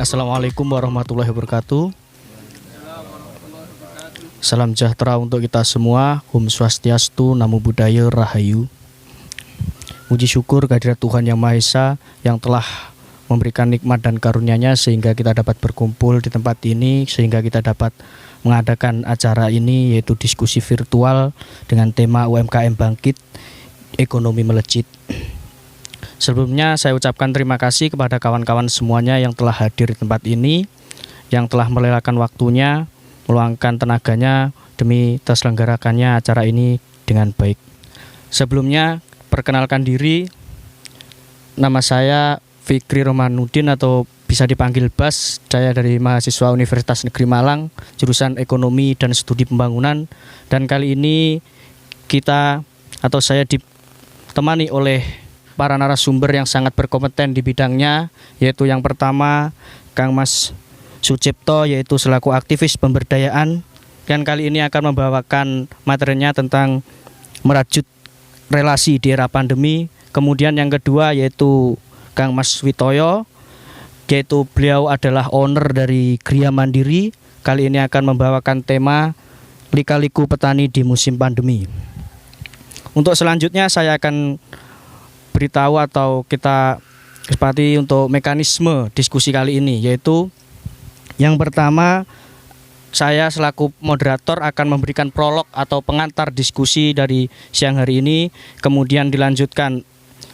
Assalamualaikum warahmatullahi wabarakatuh. Salam sejahtera untuk kita semua. Om Swastiastu, Namo Buddhaya, Rahayu. Puji syukur kehadirat Tuhan Yang Maha Esa yang telah memberikan nikmat dan karunia-Nya sehingga kita dapat berkumpul di tempat ini, sehingga kita dapat mengadakan acara ini, yaitu diskusi virtual dengan tema UMKM Bangkit, Ekonomi Melejit. Sebelumnya saya ucapkan terima kasih kepada kawan-kawan semuanya yang telah hadir di tempat ini, yang telah merelakan waktunya, meluangkan tenaganya demi terselenggarakannya acara ini dengan baik. Sebelumnya, perkenalkan diri, nama saya Fikri Romanuddin atau bisa dipanggil Bas. Saya dari mahasiswa Universitas Negeri Malang, jurusan Ekonomi dan Studi Pembangunan. Dan kali ini saya ditemani oleh para narasumber yang sangat berkompeten di bidangnya, yaitu yang pertama Kang Mas Sucipto, yaitu selaku aktivis pemberdayaan, dan kali ini akan membawakan materinya tentang merajut relasi di era pandemi. Kemudian yang kedua yaitu Kang Mas Witoyo, yaitu beliau adalah owner dari Gria Mandiri, kali ini akan membawakan tema lika-liku petani di musim pandemi. Untuk selanjutnya saya akan beritahu atau kita sepati untuk mekanisme diskusi kali ini, yaitu yang pertama saya selaku moderator akan memberikan prolog atau pengantar diskusi dari siang hari ini, kemudian dilanjutkan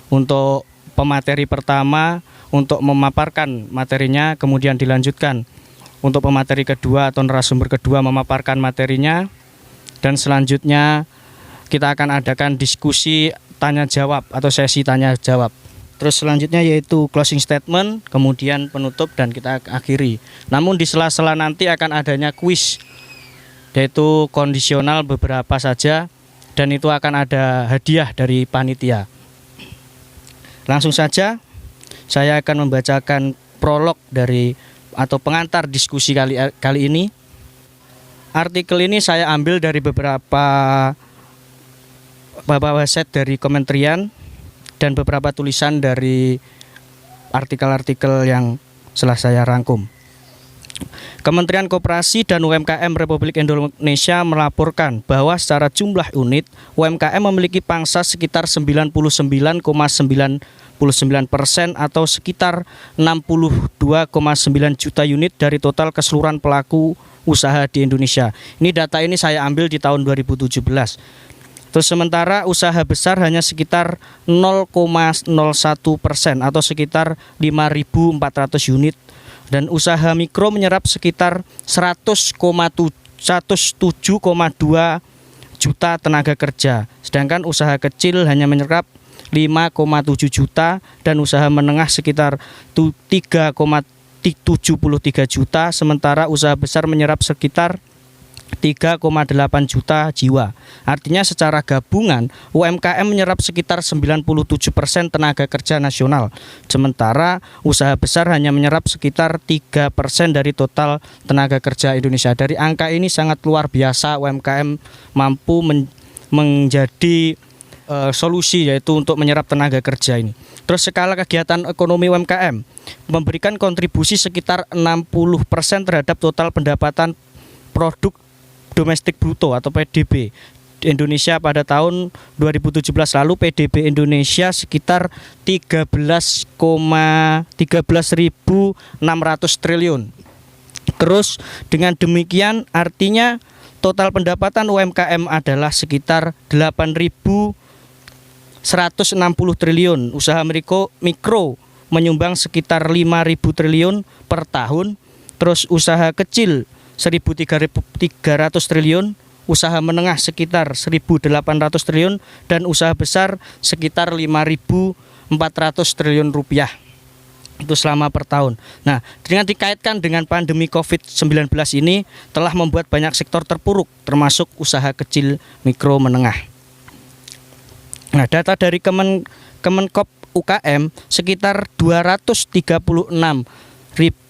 untuk pemateri pertama untuk memaparkan materinya, kemudian dilanjutkan untuk pemateri kedua atau narasumber kedua memaparkan materinya, dan selanjutnya kita akan adakan diskusi tanya jawab atau sesi tanya jawab. Terus selanjutnya yaitu closing statement, kemudian penutup, dan kita akhiri. Namun di sela-sela nanti akan adanya kuis, yaitu kondisional beberapa saja, dan itu akan ada hadiah dari panitia. Langsung saja saya akan membacakan prolog dari atau pengantar diskusi kali ini. Artikel ini saya ambil dari beberapa website dari kementerian dan beberapa tulisan dari artikel-artikel yang telah saya rangkum. Kementerian Koperasi dan UMKM Republik Indonesia melaporkan bahwa secara jumlah unit UMKM memiliki pangsa sekitar 99,99% atau sekitar 62,9 juta unit dari total keseluruhan pelaku usaha di Indonesia. Ini data ini saya ambil di tahun 2017. Terus sementara usaha besar hanya sekitar 0,01% atau sekitar 5.400 unit, dan usaha mikro menyerap sekitar 107,2 juta tenaga kerja, sedangkan usaha kecil hanya menyerap 5,7 juta dan usaha menengah sekitar 3,73 juta, sementara usaha besar menyerap sekitar 3,8 juta jiwa. Artinya secara gabungan UMKM menyerap sekitar 97% tenaga kerja nasional, sementara usaha besar hanya menyerap sekitar 3% dari total tenaga kerja Indonesia. Dari angka ini sangat luar biasa UMKM mampu menjadi solusi, yaitu untuk menyerap tenaga kerja ini. Terus skala kegiatan ekonomi UMKM memberikan kontribusi sekitar 60% terhadap total pendapatan produk domestik bruto atau PDB Indonesia pada tahun 2017 lalu. PDB Indonesia sekitar 13.600 triliun. Terus dengan demikian artinya total pendapatan UMKM adalah sekitar 8.160 triliun. Usaha mikro menyumbang sekitar 5.000 triliun per tahun. Terus usaha kecil 1.300 triliun, usaha menengah sekitar 1.800 triliun, dan usaha besar sekitar 5.400 triliun rupiah. Itu selama per tahun. Nah, dengan dikaitkan dengan pandemi COVID-19 ini telah membuat banyak sektor terpuruk, termasuk usaha kecil, mikro, menengah. Nah, data dari Kemenkop UKM sekitar 236.980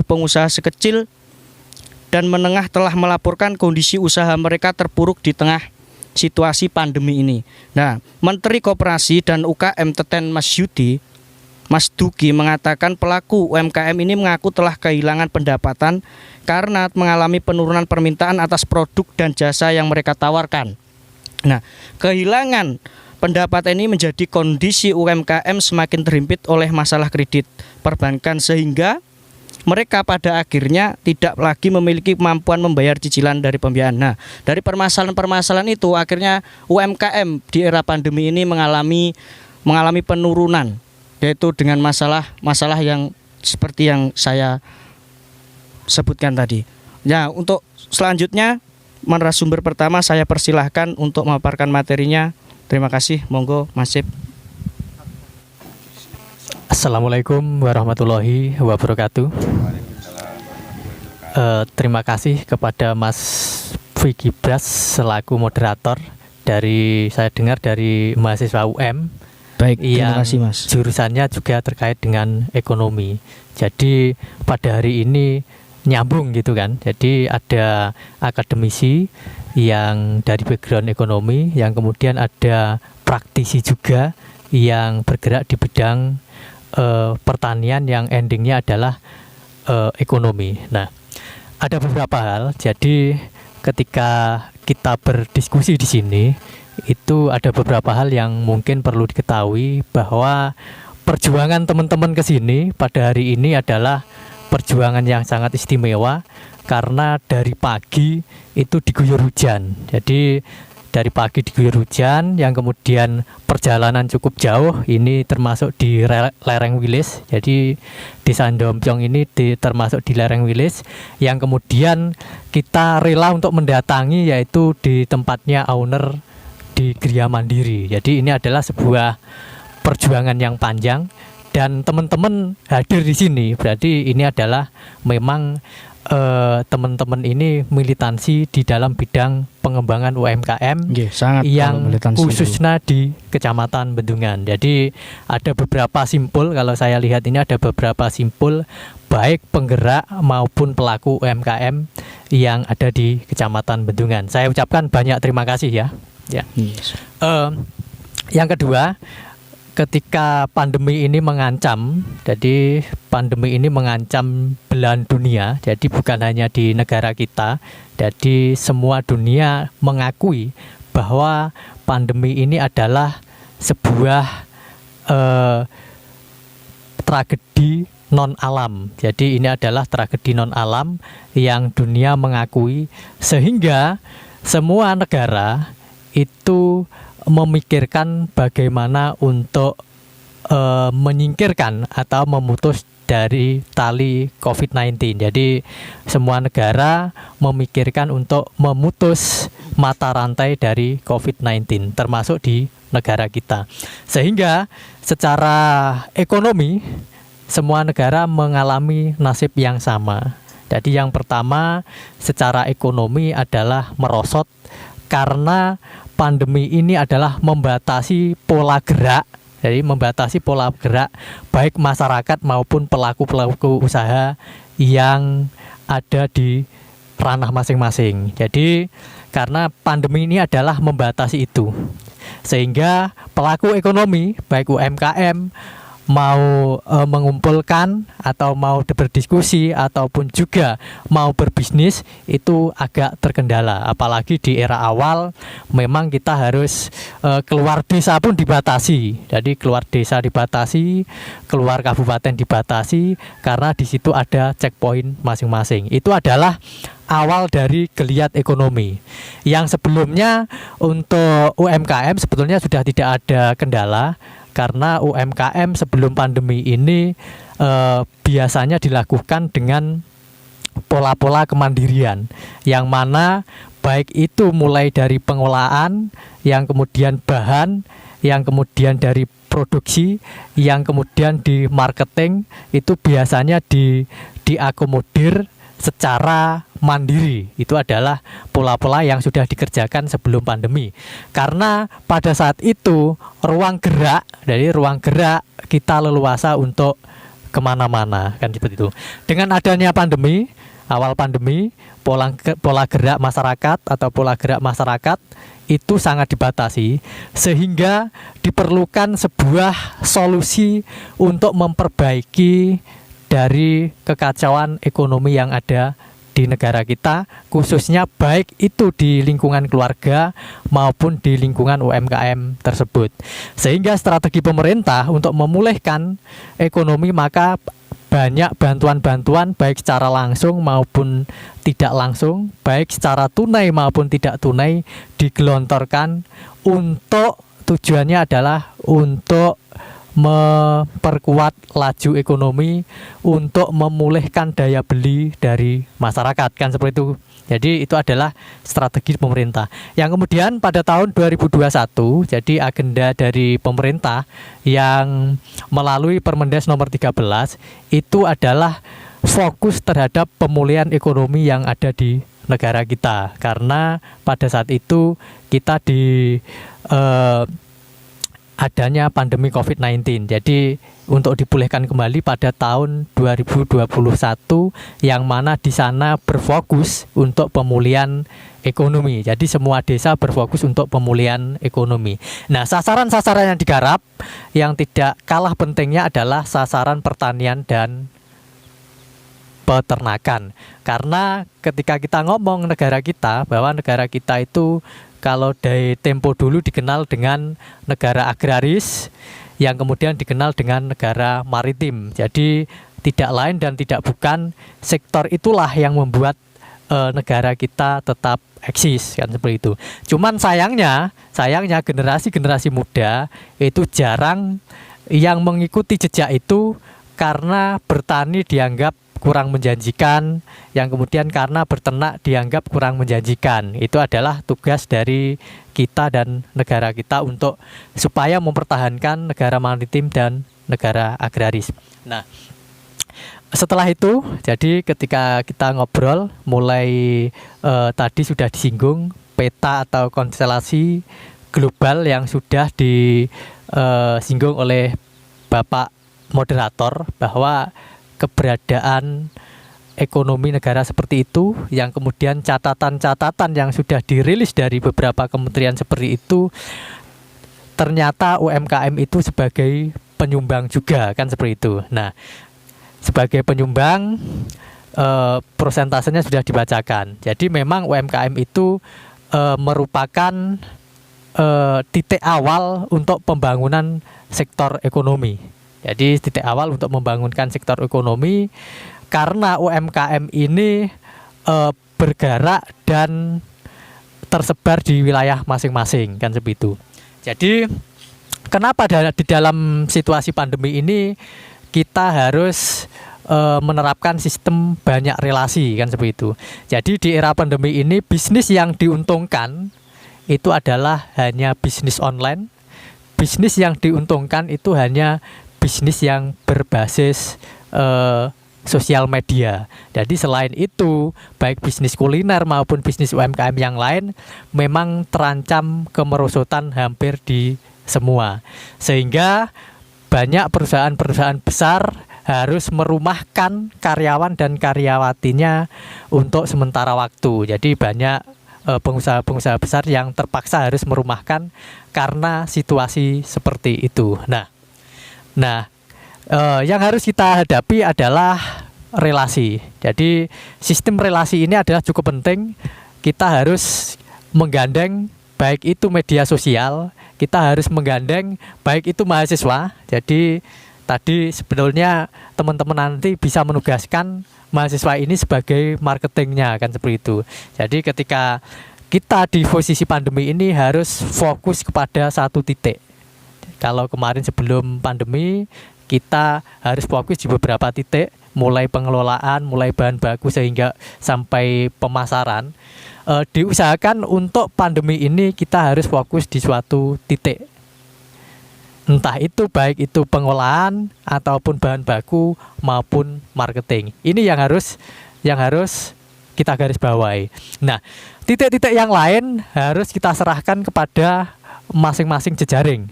pengusaha sekecil dan menengah telah melaporkan kondisi usaha mereka terpuruk di tengah situasi pandemi ini. Nah, Menteri Koperasi dan UKM Teten Mas Yudi Mas Duki mengatakan pelaku UMKM ini mengaku telah kehilangan pendapatan karena mengalami penurunan permintaan atas produk dan jasa yang mereka tawarkan. Nah, kehilangan pendapatan ini menjadi kondisi UMKM semakin terhimpit oleh masalah kredit perbankan sehingga mereka pada akhirnya tidak lagi memiliki kemampuan membayar cicilan dari pembiayaan. Nah, dari permasalahan-permasalahan itu akhirnya UMKM di era pandemi ini mengalami penurunan, yaitu dengan masalah yang seperti yang saya sebutkan tadi. Ya, untuk selanjutnya narasumber pertama saya persilahkan untuk memaparkan materinya. Terima kasih, monggo Mas Sip. Assalamualaikum warahmatullahi wabarakatuh. Terima kasih kepada Mas Vicky Bras selaku moderator saya dengar dari mahasiswa UM. Baik, terima yang kasih Mas. Jurusannya juga terkait dengan ekonomi. Jadi pada hari ini nyambung gitu kan. Jadi ada akademisi yang dari background ekonomi, yang kemudian ada praktisi juga yang bergerak di bidang pertanian yang endingnya adalah ekonomi. Nah, ada beberapa hal. Jadi ketika kita berdiskusi di sini, itu ada beberapa hal yang mungkin perlu diketahui bahwa perjuangan teman-teman ke sini pada hari ini adalah perjuangan yang sangat istimewa karena dari pagi itu diguyur hujan. Jadi dari pagi diguyur hujan, yang kemudian perjalanan cukup jauh, ini termasuk di lereng Wilis. Jadi Desa Ndomjong ini termasuk di lereng Wilis, yang kemudian kita rela untuk mendatangi, yaitu di tempatnya owner di Gria Mandiri. Jadi ini adalah sebuah perjuangan yang panjang, dan teman-teman hadir di sini berarti ini adalah memang teman-teman ini militansi di dalam bidang pengembangan UMKM sangat yang khususnya di Kecamatan Bendungan. Jadi ada beberapa simpul, kalau saya lihat ini ada beberapa simpul baik penggerak maupun pelaku UMKM yang ada di Kecamatan Bendungan. Saya ucapkan banyak terima kasih ya. Yes. Yang kedua, ketika pandemi ini mengancam, jadi pandemi ini mengancam belahan dunia, jadi bukan hanya di negara kita, jadi semua dunia mengakui bahwa pandemi ini adalah sebuah tragedi non alam. Jadi ini adalah tragedi non alam yang dunia mengakui, sehingga semua negara itu memikirkan bagaimana untuk menyingkirkan atau memutus dari tali COVID-19. Jadi semua negara memikirkan untuk memutus mata rantai dari COVID-19, termasuk di negara kita. Sehingga secara ekonomi semua negara mengalami nasib yang sama. Jadi yang pertama secara ekonomi adalah merosot karena pandemi ini adalah membatasi pola gerak. Jadi membatasi pola gerak baik masyarakat maupun pelaku-pelaku usaha yang ada di ranah masing-masing. Jadi karena pandemi ini adalah membatasi itu, sehingga pelaku ekonomi baik UMKM mau mengumpulkan atau mau berdiskusi ataupun juga mau berbisnis itu agak terkendala. Apalagi di era awal memang kita harus keluar desa pun dibatasi. Jadi keluar desa dibatasi, keluar kabupaten dibatasi, karena di situ ada checkpoint masing-masing. Itu adalah awal dari geliat ekonomi. Yang sebelumnya untuk UMKM sebetulnya sudah tidak ada kendala, karena UMKM sebelum pandemi ini biasanya dilakukan dengan pola-pola kemandirian, yang mana baik itu mulai dari pengolahan, yang kemudian bahan, yang kemudian dari produksi, yang kemudian di marketing, itu biasanya diakomodir secara mandiri. Itu adalah pola-pola yang sudah dikerjakan sebelum pandemi. Karena pada saat itu ruang gerak, dari ruang gerak kita leluasa untuk kemana-mana, kan seperti itu. Dengan adanya pandemi, awal pandemi pola gerak masyarakat atau pola gerak masyarakat itu sangat dibatasi, sehingga diperlukan sebuah solusi untuk memperbaiki dari kekacauan ekonomi yang ada di negara kita, khususnya baik itu di lingkungan keluarga maupun di lingkungan UMKM tersebut. Sehingga strategi pemerintah untuk memulihkan ekonomi, maka banyak bantuan-bantuan baik secara langsung maupun tidak langsung, baik secara tunai maupun tidak tunai digelontorkan untuk tujuannya adalah untuk memperkuat laju ekonomi, untuk memulihkan daya beli dari masyarakat, kan seperti itu. Jadi itu adalah strategi pemerintah. Yang kemudian pada tahun 2021, jadi agenda dari pemerintah yang melalui Permendes nomor 13 itu adalah fokus terhadap pemulihan ekonomi yang ada di negara kita. Karena pada saat itu kita adanya pandemi COVID-19. Jadi untuk dipulihkan kembali pada tahun 2021 yang mana di sana berfokus untuk pemulihan ekonomi. Jadi semua desa berfokus untuk pemulihan ekonomi. Nah, sasaran-sasaran yang digarap yang tidak kalah pentingnya adalah sasaran pertanian dan peternakan. Karena ketika kita ngomong negara kita, bahwa negara kita itu kalau dari tempo dulu dikenal dengan negara agraris, yang kemudian dikenal dengan negara maritim. Jadi tidak lain dan tidak bukan sektor itulah yang membuat negara kita tetap eksis, kan seperti itu. Cuman sayangnya generasi muda itu jarang yang mengikuti jejak itu, karena bertani dianggap kurang menjanjikan, yang kemudian karena berternak dianggap kurang menjanjikan. Itu adalah tugas dari kita dan negara kita untuk supaya mempertahankan negara maritim dan negara agraris. Nah, setelah itu, jadi ketika kita ngobrol, mulai tadi sudah disinggung peta atau konstelasi global yang sudah disinggung oleh Bapak moderator, bahwa keberadaan ekonomi negara seperti itu, yang kemudian catatan-catatan yang sudah dirilis dari beberapa kementerian seperti itu, ternyata UMKM itu sebagai penyumbang juga, kan seperti itu. Nah, sebagai penyumbang prosentasenya sudah dibacakan. Jadi memang UMKM itu merupakan titik awal untuk pembangunan sektor ekonomi. Jadi titik awal untuk membangunkan sektor ekonomi, karena UMKM ini bergerak dan tersebar di wilayah masing-masing, kan seperti itu. Jadi kenapa di dalam situasi pandemi ini kita harus menerapkan sistem banyak relasi, kan seperti itu. Jadi di era pandemi ini bisnis yang diuntungkan itu adalah hanya bisnis online. Bisnis yang diuntungkan itu hanya bisnis yang berbasis sosial media. Jadi selain itu, baik bisnis kuliner maupun bisnis UMKM yang lain memang terancam kemerosotan hampir di semua. Sehingga banyak perusahaan-perusahaan besar harus merumahkan karyawan dan karyawatinya untuk sementara waktu. Jadi banyak pengusaha-pengusaha besar yang terpaksa harus merumahkan karena situasi seperti itu. Nah, yang harus kita hadapi adalah relasi. Jadi sistem relasi ini adalah cukup penting. Kita harus menggandeng baik itu media sosial, kita harus menggandeng baik itu mahasiswa. Jadi tadi sebetulnya teman-teman nanti bisa menugaskan mahasiswa ini sebagai marketingnya, kan seperti itu. Jadi ketika kita di posisi pandemi ini harus fokus kepada satu titik. Kalau kemarin sebelum pandemi kita harus fokus di beberapa titik, mulai pengelolaan, mulai bahan baku sehingga sampai pemasaran. Diusahakan untuk pandemi ini kita harus fokus di suatu titik. Entah itu baik itu pengolahan ataupun bahan baku maupun marketing. Ini yang harus kita garis bawahi. Nah, titik-titik yang lain harus kita serahkan kepada masing-masing jejaring.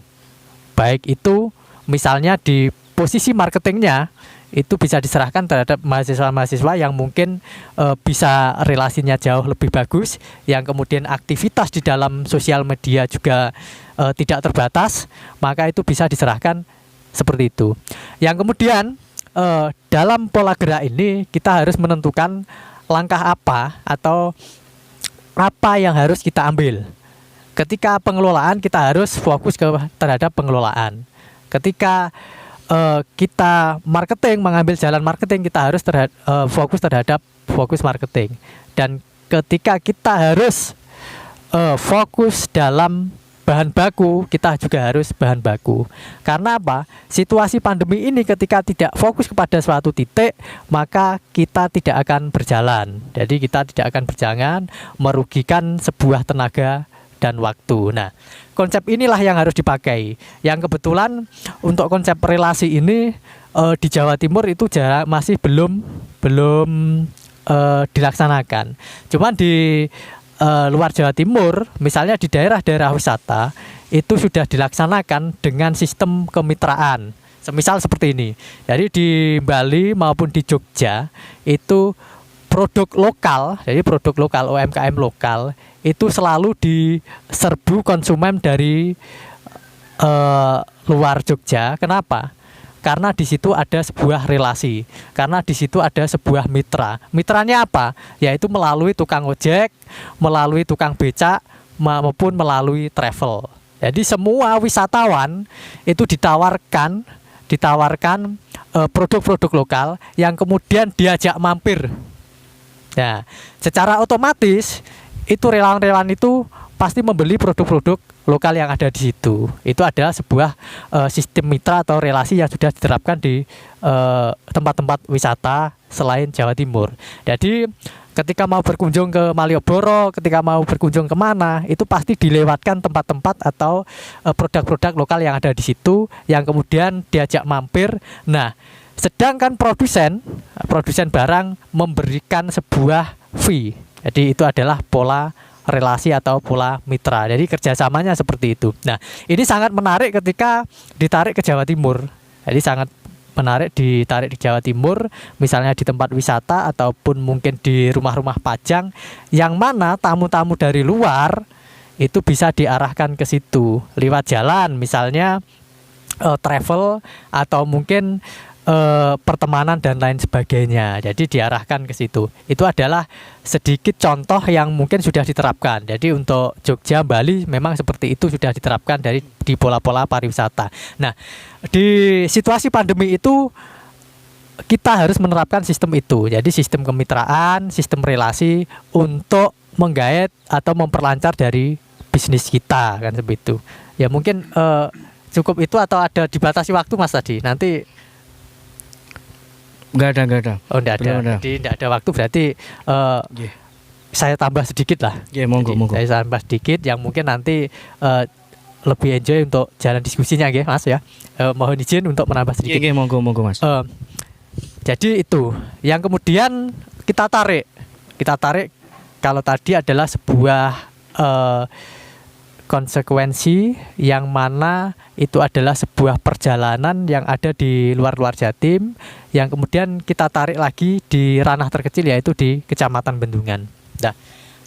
Baik itu misalnya di posisi marketingnya itu bisa diserahkan terhadap mahasiswa-mahasiswa yang mungkin bisa relasinya jauh lebih bagus, yang kemudian aktivitas di dalam sosial media juga tidak terbatas, maka itu bisa diserahkan seperti itu. Yang kemudian dalam pola gerak ini kita harus menentukan langkah apa atau apa yang harus kita ambil. Ketika pengelolaan kita harus fokus terhadap pengelolaan. Ketika kita marketing, mengambil jalan marketing, kita harus fokus terhadap fokus marketing. Dan ketika kita harus fokus dalam bahan baku, kita juga harus bahan baku. Karena apa? Situasi pandemi ini ketika tidak fokus kepada suatu titik, maka kita tidak akan berjalan. Jadi kita tidak akan berjalan, merugikan sebuah tenaga dan waktu. Nah, konsep inilah yang harus dipakai. Yang kebetulan untuk konsep relasi ini di Jawa Timur itu masih belum dilaksanakan. Cuman di luar Jawa Timur, misalnya di daerah-daerah wisata, itu sudah dilaksanakan dengan sistem kemitraan. Semisal seperti ini. Jadi di Bali maupun di Jogja itu produk lokal, jadi produk lokal, UMKM lokal itu selalu diserbu konsumen dari luar Jogja. Kenapa? Karena di situ ada sebuah relasi, karena di situ ada sebuah mitra. Mitranya apa? Yaitu melalui tukang ojek, melalui tukang becak, maupun melalui travel. Jadi semua wisatawan itu ditawarkan produk-produk lokal yang kemudian diajak mampir. Nah, secara otomatis itu relawan-relawan itu pasti membeli produk-produk lokal yang ada di situ. Itu adalah sebuah sistem mitra atau relasi yang sudah diterapkan di tempat-tempat wisata selain Jawa Timur. Jadi ketika mau berkunjung ke Malioboro, ketika mau berkunjung kemana, itu pasti dilewatkan tempat-tempat atau produk-produk lokal yang ada di situ, yang kemudian diajak mampir. Nah, sedangkan produsen barang memberikan sebuah fee. Jadi itu adalah pola relasi atau pola mitra. Jadi kerjasamanya seperti itu. Nah, ini sangat menarik ketika ditarik ke Jawa Timur. Jadi sangat menarik ditarik di Jawa Timur, misalnya di tempat wisata ataupun mungkin di rumah-rumah pajang, yang mana tamu-tamu dari luar itu bisa diarahkan ke situ lewat jalan, misalnya travel atau mungkin pertemanan dan lain sebagainya. Jadi diarahkan ke situ. Itu adalah sedikit contoh yang mungkin sudah diterapkan. Jadi untuk Jogja, Bali memang seperti itu sudah diterapkan di pola-pola pariwisata. Nah, di situasi pandemi itu kita harus menerapkan sistem itu. Jadi sistem kemitraan, sistem relasi untuk menggait atau memperlancar dari bisnis kita, kan seperti itu. Ya mungkin cukup itu atau ada dibatasi waktu Mas tadi. Nanti Enggak ada. Oh, enggak ada. Jadi enggak ada waktu, berarti saya tambah sedikit lah. Monggo. Saya tambah sedikit yang mungkin nanti lebih enjoy untuk jalan diskusinya Mas ya. Mohon izin untuk menambah sedikit. Monggo Mas. Jadi itu yang kemudian kita tarik kalau tadi adalah sebuah konsekuensi yang mana itu adalah sebuah perjalanan yang ada di luar Jatim, yang kemudian kita tarik lagi di ranah terkecil, yaitu di Kecamatan Bendungan. Nah,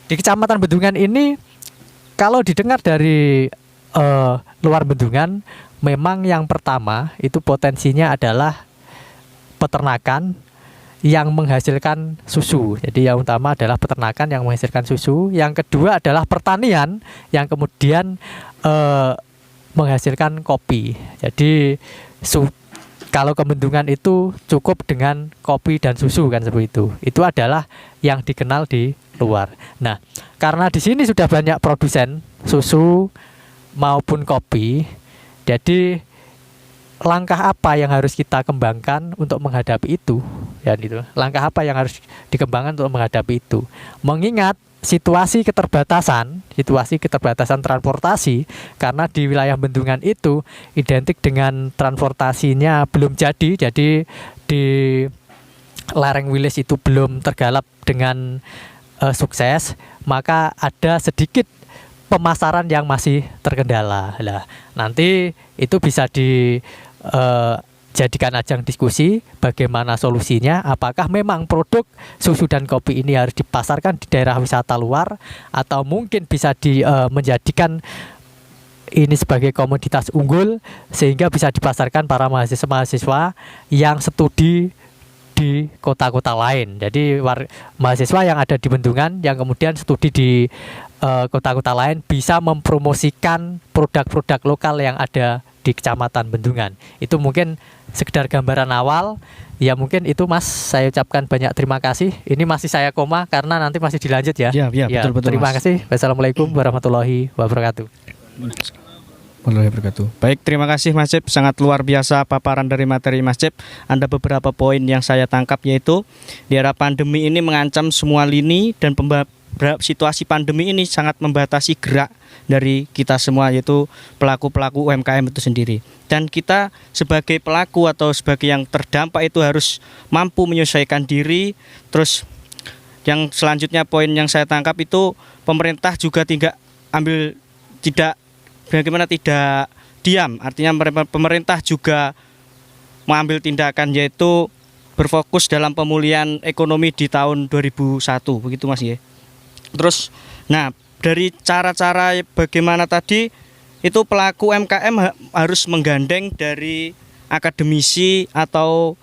di Kecamatan Bendungan ini kalau didengar dari luar Bendungan, memang yang pertama itu potensinya adalah peternakan yang menghasilkan susu. Jadi yang utama adalah peternakan yang menghasilkan susu. Yang kedua adalah pertanian yang kemudian menghasilkan kopi. Jadi kalau ke Bendungan itu cukup dengan kopi dan susu, kan seperti itu. Itu adalah yang dikenal di luar. Nah, karena di sini sudah banyak produsen susu maupun kopi, jadi langkah apa yang harus kita kembangkan untuk menghadapi itu? Ya gitu. Langkah apa yang harus dikembangkan untuk menghadapi itu? Mengingat situasi keterbatasan transportasi, karena di wilayah Bendungan itu identik dengan transportasinya belum jadi di lereng Wilis itu belum tergalap dengan sukses, maka ada sedikit pemasaran yang masih terkendala. Nah, nanti itu bisa dijadikan ajang diskusi bagaimana solusinya, apakah memang produk susu dan kopi ini harus dipasarkan di daerah wisata luar atau mungkin bisa menjadikan ini sebagai komoditas unggul sehingga bisa dipasarkan para mahasiswa-mahasiswa yang studi di kota-kota lain. Jadi mahasiswa yang ada di Bendungan yang kemudian studi di kota-kota lain bisa mempromosikan produk-produk lokal yang ada di Kecamatan Bendungan. Itu mungkin sekedar gambaran awal. Ya mungkin itu Mas, saya ucapkan banyak terima kasih. Ini masih saya koma karena nanti masih dilanjut ya. Ya, betul-betul. Terima Mas. kasih. Wassalamualaikum warahmatullahi wabarakatuh. Baik, terima kasih Mas Cip. Sangat luar biasa paparan dari materi Mas Cip. Ada beberapa poin yang saya tangkap, yaitu di era pandemi ini mengancam semua lini dan situasi pandemi ini sangat membatasi gerak dari kita semua, yaitu pelaku-pelaku UMKM itu sendiri. Dan kita sebagai pelaku atau sebagai yang terdampak itu harus mampu menyesuaikan diri. Terus yang selanjutnya poin yang saya tangkap itu pemerintah juga tidak diam. Artinya pemerintah juga mengambil tindakan, yaitu berfokus dalam pemulihan ekonomi di tahun 2001, begitu Mas ya. Terus dari cara-cara bagaimana tadi itu pelaku UMKM harus menggandeng dari akademisi atau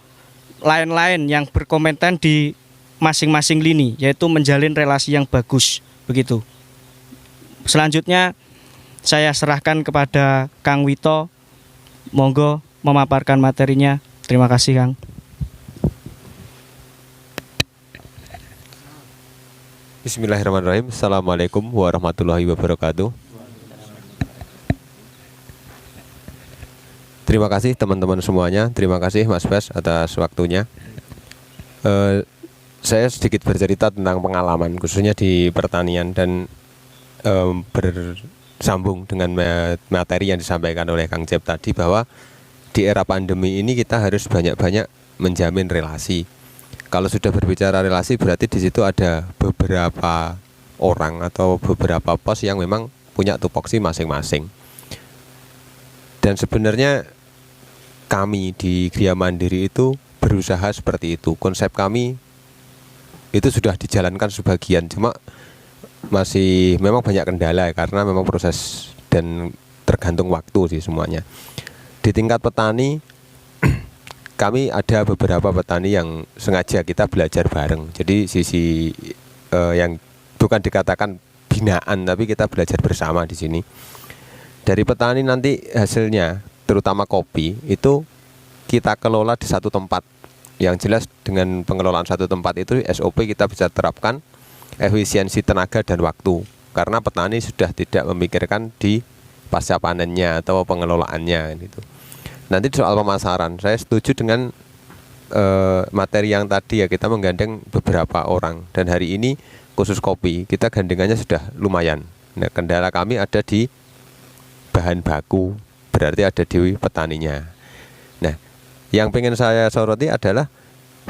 lain-lain yang berkompeten di masing-masing lini, yaitu menjalin relasi yang bagus, begitu. Selanjutnya saya serahkan kepada Kang Wito, monggo memaparkan materinya. Terima kasih Kang. Bismillahirrahmanirrahim. Assalamualaikum warahmatullahi wabarakatuh. Terima kasih teman-teman semuanya. Terima kasih Mas Bas atas waktunya. Saya sedikit bercerita tentang pengalaman khususnya di pertanian dan bersambung dengan materi yang disampaikan oleh Kang Cep tadi, bahwa di era pandemi ini kita harus banyak-banyak menjamin relasi. Kalau sudah berbicara relasi berarti di situ ada beberapa orang atau beberapa pos yang memang punya tupoksi masing-masing. Dan sebenarnya kami di Gria Mandiri itu berusaha seperti itu. Konsep kami itu sudah dijalankan sebagian, cuma masih memang banyak kendala karena memang proses dan tergantung waktu sih semuanya. Di tingkat petani kami ada beberapa petani yang sengaja kita belajar bareng. Jadi sisi yang bukan dikatakan binaan, tapi kita belajar bersama di sini. Dari petani nanti hasilnya, terutama kopi, itu kita kelola di satu tempat. Yang jelas dengan pengelolaan satu tempat itu SOP kita bisa terapkan efisiensi tenaga dan waktu. Karena petani sudah tidak memikirkan di pasca panennya atau pengelolaannya gitu. Nanti soal pemasaran, saya setuju dengan materi yang tadi ya, kita menggandeng beberapa orang. Dan hari ini khusus kopi kita gandengannya sudah lumayan. Nah, kendala kami ada di bahan baku, berarti ada di petaninya. Nah, yang pengen saya soroti adalah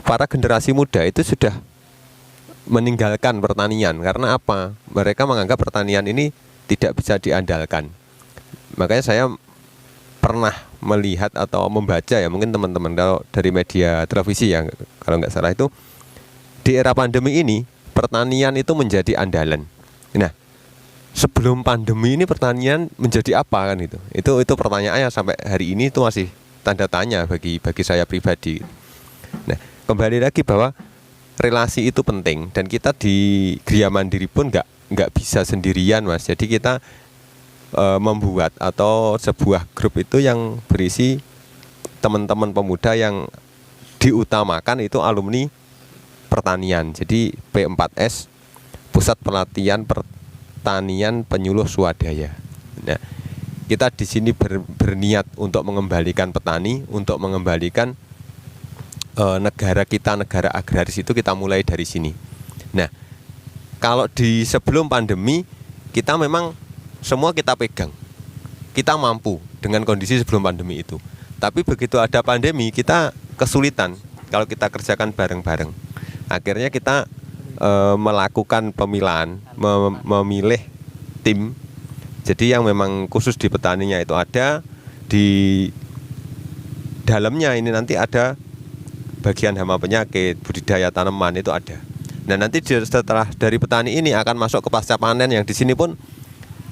para generasi muda itu sudah meninggalkan pertanian. Karena apa? Mereka menganggap pertanian ini tidak bisa diandalkan. Makanya saya pernah melihat atau membaca ya, mungkin teman-teman kalau dari media televisi ya, kalau nggak salah itu di era pandemi ini pertanian itu menjadi andalan. Nah, sebelum pandemi ini pertanian menjadi apa kan itu? Itu pertanyaannya sampai hari ini itu masih tanda tanya bagi saya pribadi. Nah, kembali lagi bahwa relasi itu penting dan kita di Gria Mandiri pun nggak bisa sendirian Mas. Jadi kita membuat atau sebuah grup itu yang berisi teman-teman pemuda yang diutamakan itu alumni pertanian. Jadi P4S, Pusat Pelatihan Pertanian Penyuluh Swadaya. Nah, kita di sini berniat untuk mengembalikan petani, untuk mengembalikan negara kita, negara agraris itu kita mulai dari sini. Nah, kalau di sebelum pandemi kita memang semua kita pegang, kita mampu dengan kondisi sebelum pandemi itu. Tapi begitu ada pandemi kita kesulitan kalau kita kerjakan bareng-bareng. Akhirnya kita melakukan pemilahan, memilih tim. Jadi yang memang khusus di petaninya itu ada, di dalamnya ini nanti ada bagian hama penyakit, budidaya tanaman itu ada. Nah nanti setelah dari petani ini akan masuk ke pasca panen, yang di sini pun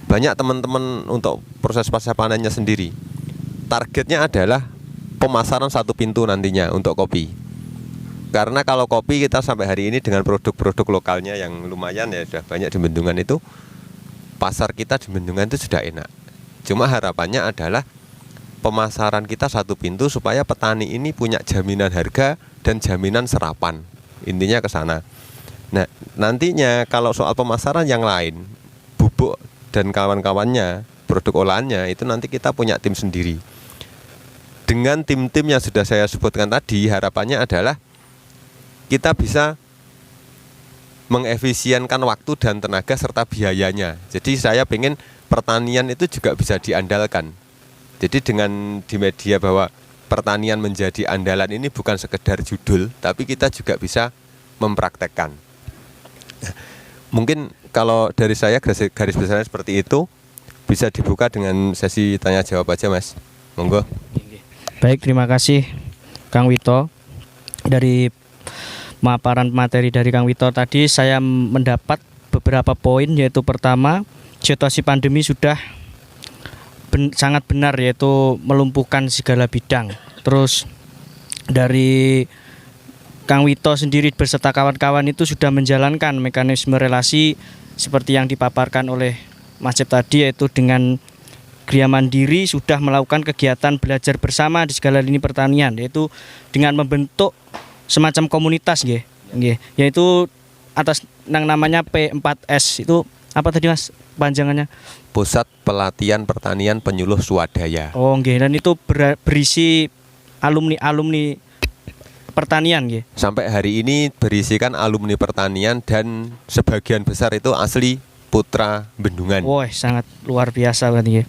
banyak teman-teman untuk proses pasca panennya sendiri. Targetnya adalah pemasaran satu pintu nantinya untuk kopi. Karena kalau kopi kita sampai hari ini dengan produk-produk lokalnya yang lumayan ya sudah banyak di Bendungan itu, pasar kita di Bendungan itu sudah enak. Cuma harapannya adalah pemasaran kita satu pintu supaya petani ini punya jaminan harga dan jaminan serapan. Intinya ke sana. Nah, nantinya kalau soal pemasaran yang lain, bubuk dan kawan-kawannya, produk olahannya itu nanti kita punya tim sendiri. Dengan tim-tim yang sudah saya sebutkan tadi, harapannya adalah kita bisa mengefisienkan waktu dan tenaga serta biayanya. Jadi saya pengen pertanian itu juga bisa diandalkan. Jadi dengan di media bahwa pertanian menjadi andalan ini bukan sekedar judul, tapi kita juga bisa mempraktekkan. Mungkin kalau dari saya garis besarnya seperti itu, bisa dibuka dengan sesi tanya jawab aja Mas. Monggo. Baik, terima kasih Kang Wito. Dari pemaparan materi dari Kang Wito tadi saya mendapat beberapa poin, yaitu pertama, situasi pandemi sudah sangat benar, yaitu melumpuhkan segala bidang. Terus dari Kang Wito sendiri beserta kawan-kawan itu sudah menjalankan mekanisme relasi seperti yang dipaparkan oleh Mas Cep tadi, yaitu dengan Gria Mandiri sudah melakukan kegiatan belajar bersama di segala lini pertanian, yaitu dengan membentuk semacam komunitas yaitu atas yang namanya P4S. Itu apa tadi Mas panjangannya? Pusat Pelatihan Pertanian Penyuluh Swadaya. Oh nggih, dan itu berisi alumni pertanian nggih. Sampai hari ini berisikan alumni pertanian dan sebagian besar itu asli putra Bendungan. Wah, sangat luar biasa berarti nggih.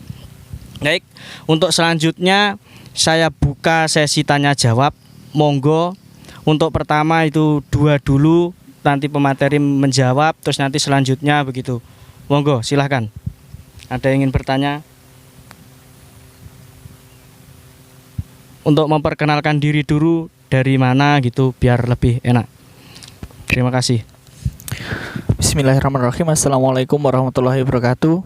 Baik, untuk selanjutnya saya buka sesi tanya jawab. Monggo. Untuk pertama itu 2 dulu, nanti pemateri menjawab, terus nanti selanjutnya begitu. Monggo, silahkan. Ada yang ingin bertanya? Untuk memperkenalkan diri dulu, dari mana gitu, biar lebih enak. Terima kasih. Bismillahirrahmanirrahim. Assalamualaikum warahmatullahi wabarakatuh.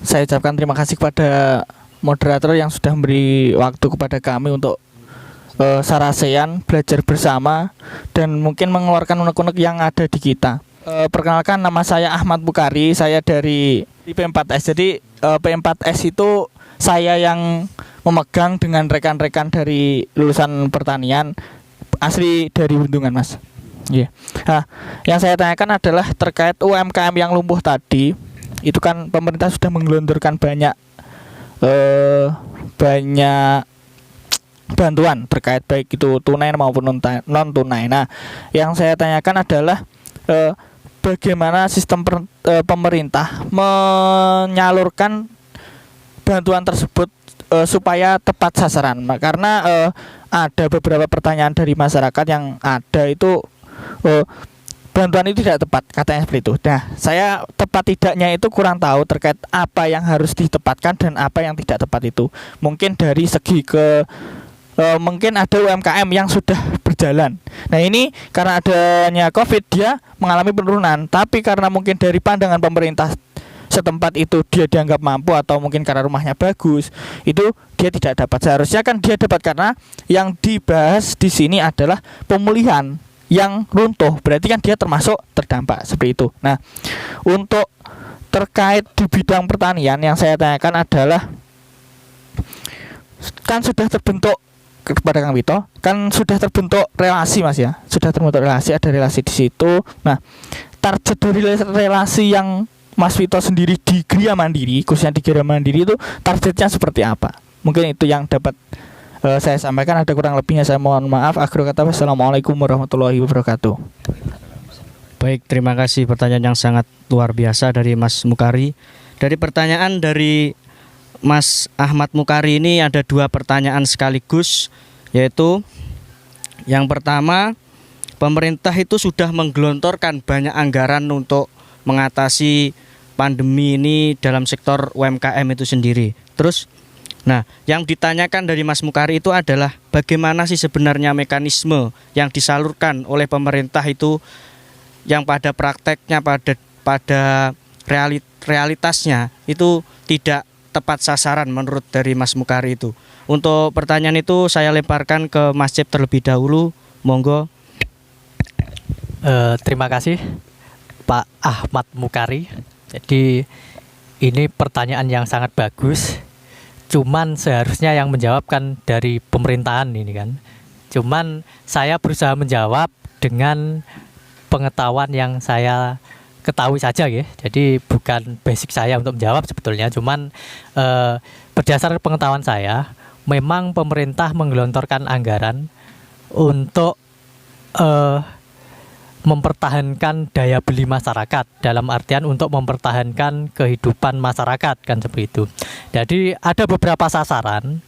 Saya ucapkan terima kasih kepada moderator yang sudah memberi waktu kepada kami untuk sarasean, belajar bersama, dan mungkin mengeluarkan unek-unek yang ada di kita. Perkenalkan, nama saya Ahmad Bukhari, saya dari P4S. Jadi P4S itu saya yang memegang dengan rekan-rekan dari lulusan pertanian asli dari Bendungan, Mas. Yeah. Nah, yang saya tanyakan adalah terkait UMKM yang lumpuh tadi. Itu kan pemerintah sudah menggelontorkan banyak bantuan terkait baik itu tunai maupun non tunai. Nah, yang saya tanyakan adalah bagaimana sistem pemerintah menyalurkan bantuan tersebut supaya tepat sasaran. Karena ada beberapa pertanyaan dari masyarakat yang ada itu bantuan itu tidak tepat, katanya seperti itu. Nah, saya tepat tidaknya itu kurang tahu terkait apa yang harus ditepatkan dan apa yang tidak tepat itu. Mungkin dari segi mungkin ada UMKM yang sudah berjalan. Nah, ini karena adanya COVID dia mengalami penurunan, tapi karena mungkin dari pandangan pemerintah setempat itu dia dianggap mampu atau mungkin karena rumahnya bagus, itu dia tidak dapat. Seharusnya kan dia dapat, karena yang dibahas di sini adalah pemulihan yang runtuh, berarti kan dia termasuk terdampak seperti itu. Nah, untuk terkait di bidang pertanian yang saya tanyakan adalah, kan sudah terbentuk kepada Kang Wito, kan sudah terbentuk relasi Mas ya, sudah terbentuk relasi, ada relasi di situ. Nah, target dari relasi yang Mas Wito sendiri di Gria Mandiri, khususnya di Gria Mandiri itu targetnya seperti apa? Mungkin itu yang dapat saya sampaikan. Ada kurang lebihnya saya mohon maaf. Akhir kata, wassalamualaikum warahmatullahi wabarakatuh. Baik, terima kasih pertanyaan yang sangat luar biasa dari Mas Mukari. Dari pertanyaan dari Mas Ahmad Mukari ini ada 2 pertanyaan sekaligus, yaitu yang pertama, pemerintah itu sudah menggelontorkan banyak anggaran untuk mengatasi pandemi ini dalam sektor UMKM itu sendiri. Terus Nah, yang ditanyakan dari Mas Mukari itu adalah bagaimana sih sebenarnya mekanisme yang disalurkan oleh pemerintah itu yang pada prakteknya pada realitasnya itu tidak tepat sasaran menurut dari Mas Mukari itu. Untuk pertanyaan itu saya lemparkan ke Mas Cep terlebih dahulu. Monggo. Terima kasih Pak Ahmad Mukari. Jadi ini pertanyaan yang sangat bagus. Cuman seharusnya yang menjawab kan dari pemerintahan ini kan. Cuman saya berusaha menjawab dengan pengetahuan yang saya ketahui saja ya. Jadi bukan basic saya untuk menjawab sebetulnya. Cuman berdasarkan pengetahuan saya, memang pemerintah menggelontorkan anggaran untuk mempertahankan daya beli masyarakat, dalam artian untuk mempertahankan kehidupan masyarakat kan seperti itu. Jadi ada beberapa sasaran.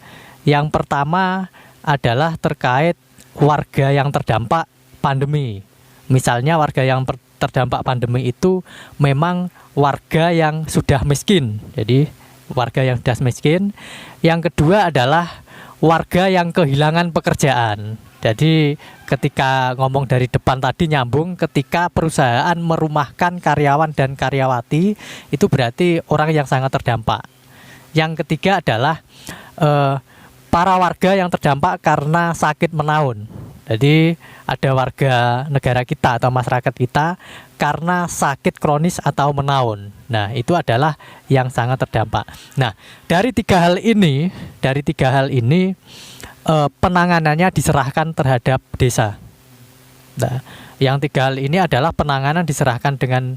Yang pertama adalah terkait warga yang terdampak pandemi. Misalnya warga yang terdampak pandemi itu memang warga yang sudah miskin. Jadi warga yang sudah miskin. Yang kedua adalah warga yang kehilangan pekerjaan. Jadi ketika ngomong dari depan tadi nyambung, ketika perusahaan merumahkan karyawan dan karyawati, itu berarti orang yang sangat terdampak. Yang ketiga adalah para warga yang terdampak karena sakit menaun. Jadi ada warga negara kita atau masyarakat kita karena sakit kronis atau menaun. Nah, itu adalah yang sangat terdampak. Nah, dari tiga hal ini penanganannya diserahkan terhadap desa. Nah, yang tiga hal ini adalah penanganan diserahkan dengan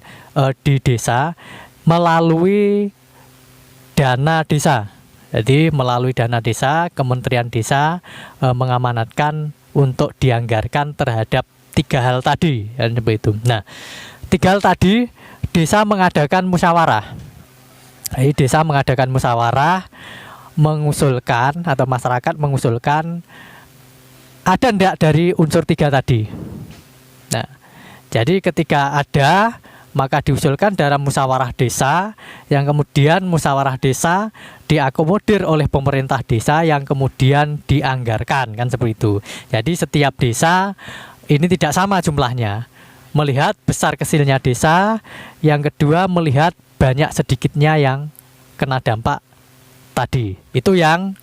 di desa melalui dana desa. Jadi melalui dana desa, Kementerian Desa mengamanatkan untuk dianggarkan terhadap tiga hal tadi, kan seperti itu. Nah, tiga hal tadi desa mengadakan musyawarah. Jadi desa mengadakan musyawarah, mengusulkan atau masyarakat mengusulkan ada ndak dari unsur tiga tadi. Nah, jadi ketika ada, maka diusulkan dalam musyawarah desa, yang kemudian musyawarah desa diakomodir oleh pemerintah desa yang kemudian dianggarkan, kan seperti itu. Jadi setiap desa ini tidak sama jumlahnya. Melihat besar kecilnya desa, yang kedua melihat banyak sedikitnya yang kena dampak tadi. Itu yang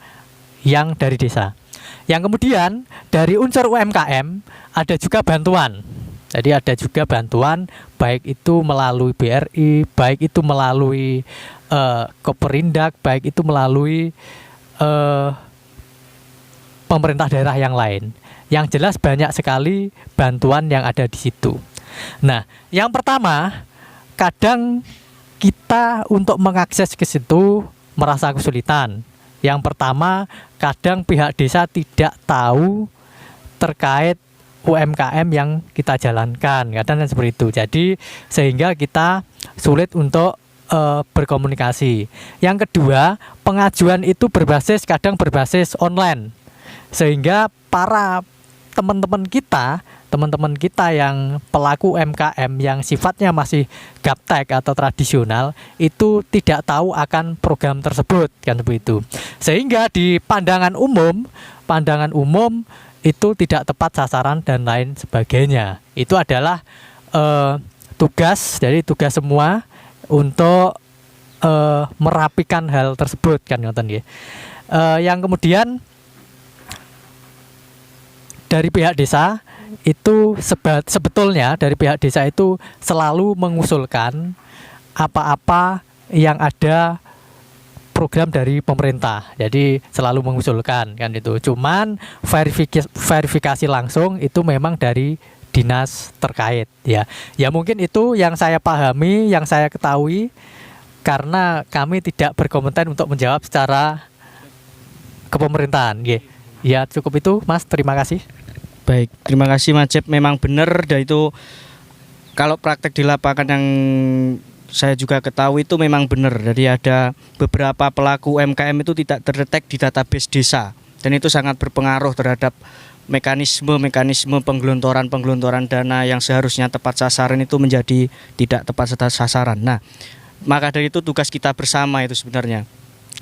dari desa. Yang kemudian dari unsur UMKM ada juga bantuan. Jadi ada juga bantuan, baik itu melalui BRI, baik itu melalui Koperindak, baik itu melalui pemerintah daerah yang lain. Yang jelas banyak sekali bantuan yang ada di situ. Nah, yang pertama, kadang kita untuk mengakses ke situ merasa kesulitan. Yang pertama, kadang pihak desa tidak tahu terkait UMKM yang kita jalankan, kadang seperti itu. Jadi sehingga kita sulit untuk berkomunikasi. Yang kedua, pengajuan itu kadang berbasis online, sehingga para teman-teman kita yang pelaku UMKM yang sifatnya masih gaptek atau tradisional itu tidak tahu akan program tersebut, kan begitu. Sehingga di pandangan umum itu tidak tepat sasaran dan lain sebagainya. Itu adalah tugas semua untuk merapikan hal tersebut, kan ngoten nggih. Yang kemudian dari pihak desa itu sebetulnya dari pihak desa itu selalu mengusulkan apa-apa yang ada program dari pemerintah. Jadi selalu mengusulkan, kan itu. Cuman verifikasi langsung itu memang dari dinas terkait, ya. Ya mungkin itu yang saya pahami, yang saya ketahui, karena kami tidak berkomentar untuk menjawab secara kepemerintahan, nggih. Ya cukup itu, Mas. Terima kasih. Baik, terima kasih Mas Cep. Memang benar, dan itu kalau praktek di lapangan yang saya juga ketahui itu memang benar. Jadi ada beberapa pelaku UMKM itu tidak terdetek di database desa, dan itu sangat berpengaruh terhadap mekanisme penggelontoran dana yang seharusnya tepat sasaran itu menjadi tidak tepat sasaran. Nah, maka dari itu tugas kita bersama itu sebenarnya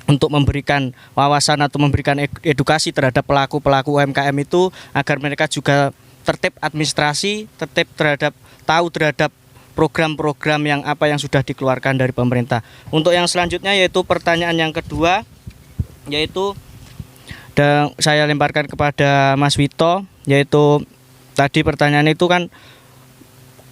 untuk memberikan wawasan atau memberikan edukasi terhadap pelaku-pelaku UMKM itu agar mereka juga tertib administrasi, tertib terhadap tahu terhadap program-program yang apa yang sudah dikeluarkan dari pemerintah. Untuk yang selanjutnya yaitu pertanyaan yang kedua, yaitu dan saya lemparkan kepada Mas Wito, yaitu tadi pertanyaan itu kan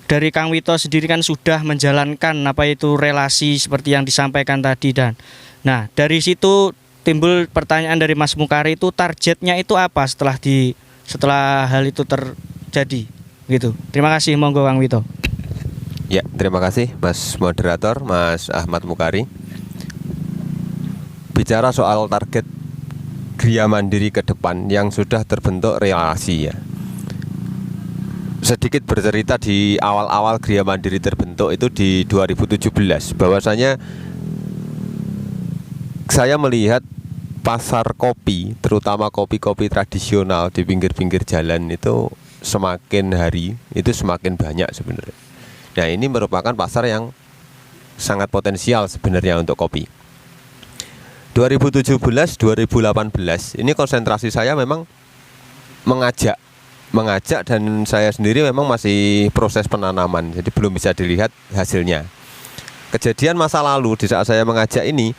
dari Kang Wito sendiri kan sudah menjalankan apa itu relasi seperti yang disampaikan tadi, dan nah dari situ timbul pertanyaan dari Mas Mukari, itu targetnya itu apa setelah hal itu terjadi gitu. Terima kasih, monggo Kang Wito. Ya, terima kasih Mas Moderator, Mas Ahmad Mukari. Bicara soal target Gria Mandiri ke depan yang sudah terbentuk relasi ya. Sedikit bercerita di awal-awal Gria Mandiri terbentuk itu di 2017, bahwasanya saya melihat pasar kopi, terutama kopi-kopi tradisional di pinggir-pinggir jalan itu semakin hari itu semakin banyak sebenarnya. Nah, ini merupakan pasar yang sangat potensial sebenarnya untuk kopi. 2017-2018 ini konsentrasi saya memang mengajak dan saya sendiri memang masih proses penanaman, jadi belum bisa dilihat hasilnya. Kejadian masa lalu di saat saya mengajak ini,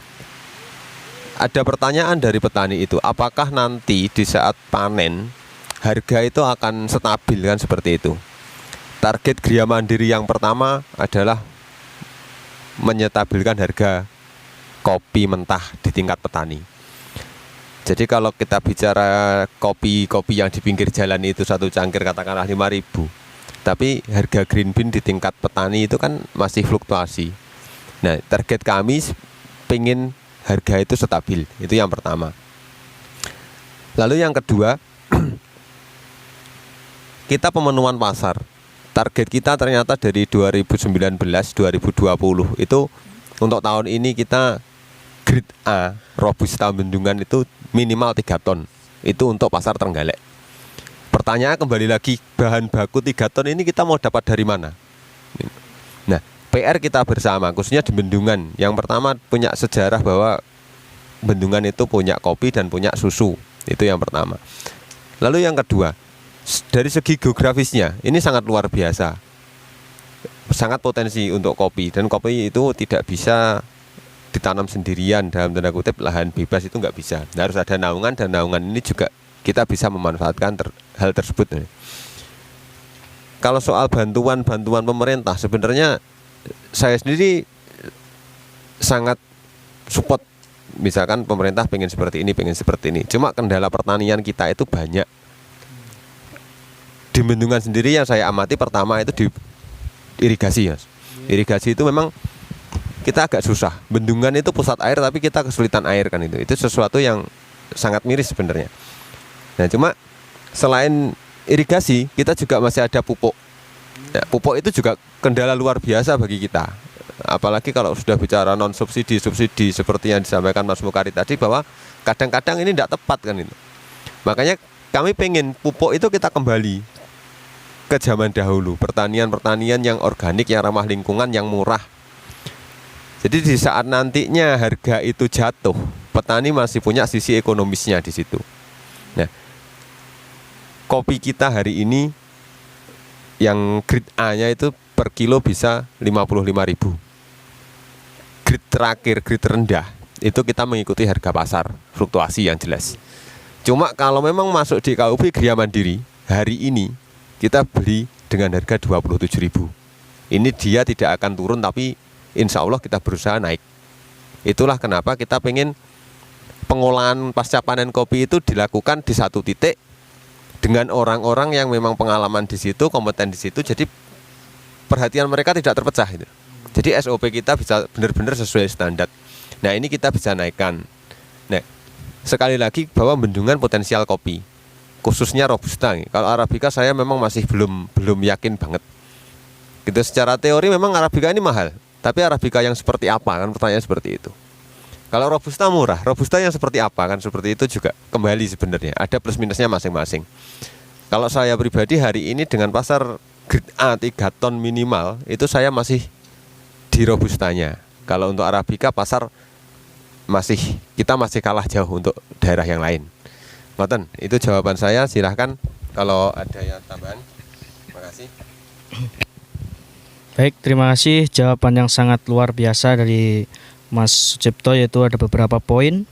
ada pertanyaan dari petani itu, apakah nanti di saat panen harga itu akan stabil kan, seperti itu. Target Gria Mandiri yang pertama adalah menyetabilkan harga kopi mentah di tingkat petani. Jadi kalau kita bicara kopi yang di pinggir jalan itu satu cangkir katakanlah 5.000, tapi harga green bean di tingkat petani itu kan masih fluktuasi. Nah, target kami pengen harga itu stabil, itu yang pertama. Lalu yang kedua, kita pemenuhan pasar. Target kita ternyata dari 2019-2020 itu untuk tahun ini kita grade A Robusta Bendungan itu minimal 3 ton. Itu untuk pasar Trenggalek. Pertanyaan kembali lagi, bahan baku 3 ton ini kita mau dapat dari mana? Nah, PR kita bersama khususnya di Bendungan. Yang pertama punya sejarah bahwa Bendungan itu punya kopi dan punya susu. Itu yang pertama. Lalu yang kedua, dari segi geografisnya ini sangat luar biasa. Sangat potensi untuk kopi, dan kopi itu tidak bisa ditanam sendirian dalam tanda kutip lahan bebas, itu nggak bisa. Nah, harus ada naungan, dan naungan ini juga kita bisa memanfaatkan hal tersebut. Kalau soal bantuan pemerintah, sebenarnya saya sendiri sangat support. Misalkan pemerintah pengen seperti ini. Cuma kendala pertanian kita itu banyak. Di Bendungan sendiri yang saya amati pertama itu di irigasi, Mas. Irigasi itu memang kita agak susah. Bendungan itu pusat air tapi kita kesulitan air kan itu. Itu sesuatu yang sangat miris sebenarnya. Nah, cuma selain irigasi, kita juga masih ada pupuk. Ya, pupuk itu juga kendala luar biasa bagi kita. Apalagi kalau sudah bicara non subsidi seperti yang disampaikan Mas Mukari tadi, bahwa kadang-kadang ini tidak tepat kan itu. Makanya kami pengen pupuk itu kita kembali ke zaman dahulu, pertanian yang organik, yang ramah lingkungan, yang murah. Jadi di saat nantinya harga itu jatuh, petani masih punya sisi ekonomisnya di situ. Nah, kopi kita hari ini yang grade A-nya itu per kilo bisa 55.000. Grade terakhir, grade rendah, itu kita mengikuti harga pasar, fluktuasi yang jelas. Cuma kalau memang masuk di KUB Gria Mandiri, hari ini kita beli dengan harga 27.000. Ini dia tidak akan turun, tapi insya Allah kita berusaha naik. Itulah kenapa kita pengen pengolahan pasca panen kopi itu dilakukan di satu titik dengan orang-orang yang memang pengalaman di situ, kompeten di situ. Jadi perhatian mereka tidak terpecah itu. Jadi SOP kita bisa benar-benar sesuai standar. Nah, ini kita bisa naikkan. Nah, sekali lagi bahwa Bendungan potensial kopi, khususnya Robusta. Kalau Arabica saya memang masih belum yakin banget. Gitu, secara teori memang Arabica ini mahal. Tapi Arabica yang seperti apa, kan pertanyaan seperti itu. Kalau Robusta murah, Robusta yang seperti apa, kan seperti itu juga kembali sebenarnya. Ada plus minusnya masing-masing. Kalau saya pribadi hari ini dengan pasar grade A 3 ton minimal, itu saya masih di Robustanya. Kalau untuk Arabica pasar kita masih kalah jauh untuk daerah yang lain. Ngoten, itu jawaban saya. Silahkan kalau ada yang tambahan. Terima kasih. Baik, terima kasih jawaban yang sangat luar biasa dari Mas Sucipto, yaitu ada beberapa poin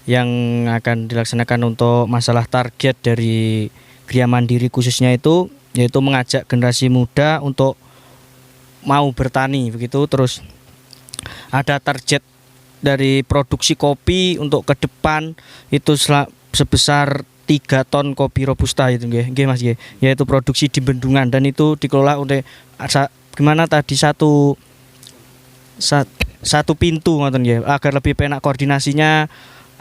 yang akan dilaksanakan untuk masalah target dari Gria Mandiri khususnya itu, yaitu mengajak generasi muda untuk mau bertani begitu. Terus ada target dari produksi kopi untuk ke depan itu sebesar 3 ton kopi robusta itu nggih Mas nggih, yaitu produksi di bendungan dan itu dikelola oleh gimana tadi satu pintu ngoten nggih, agar lebih penak koordinasinya,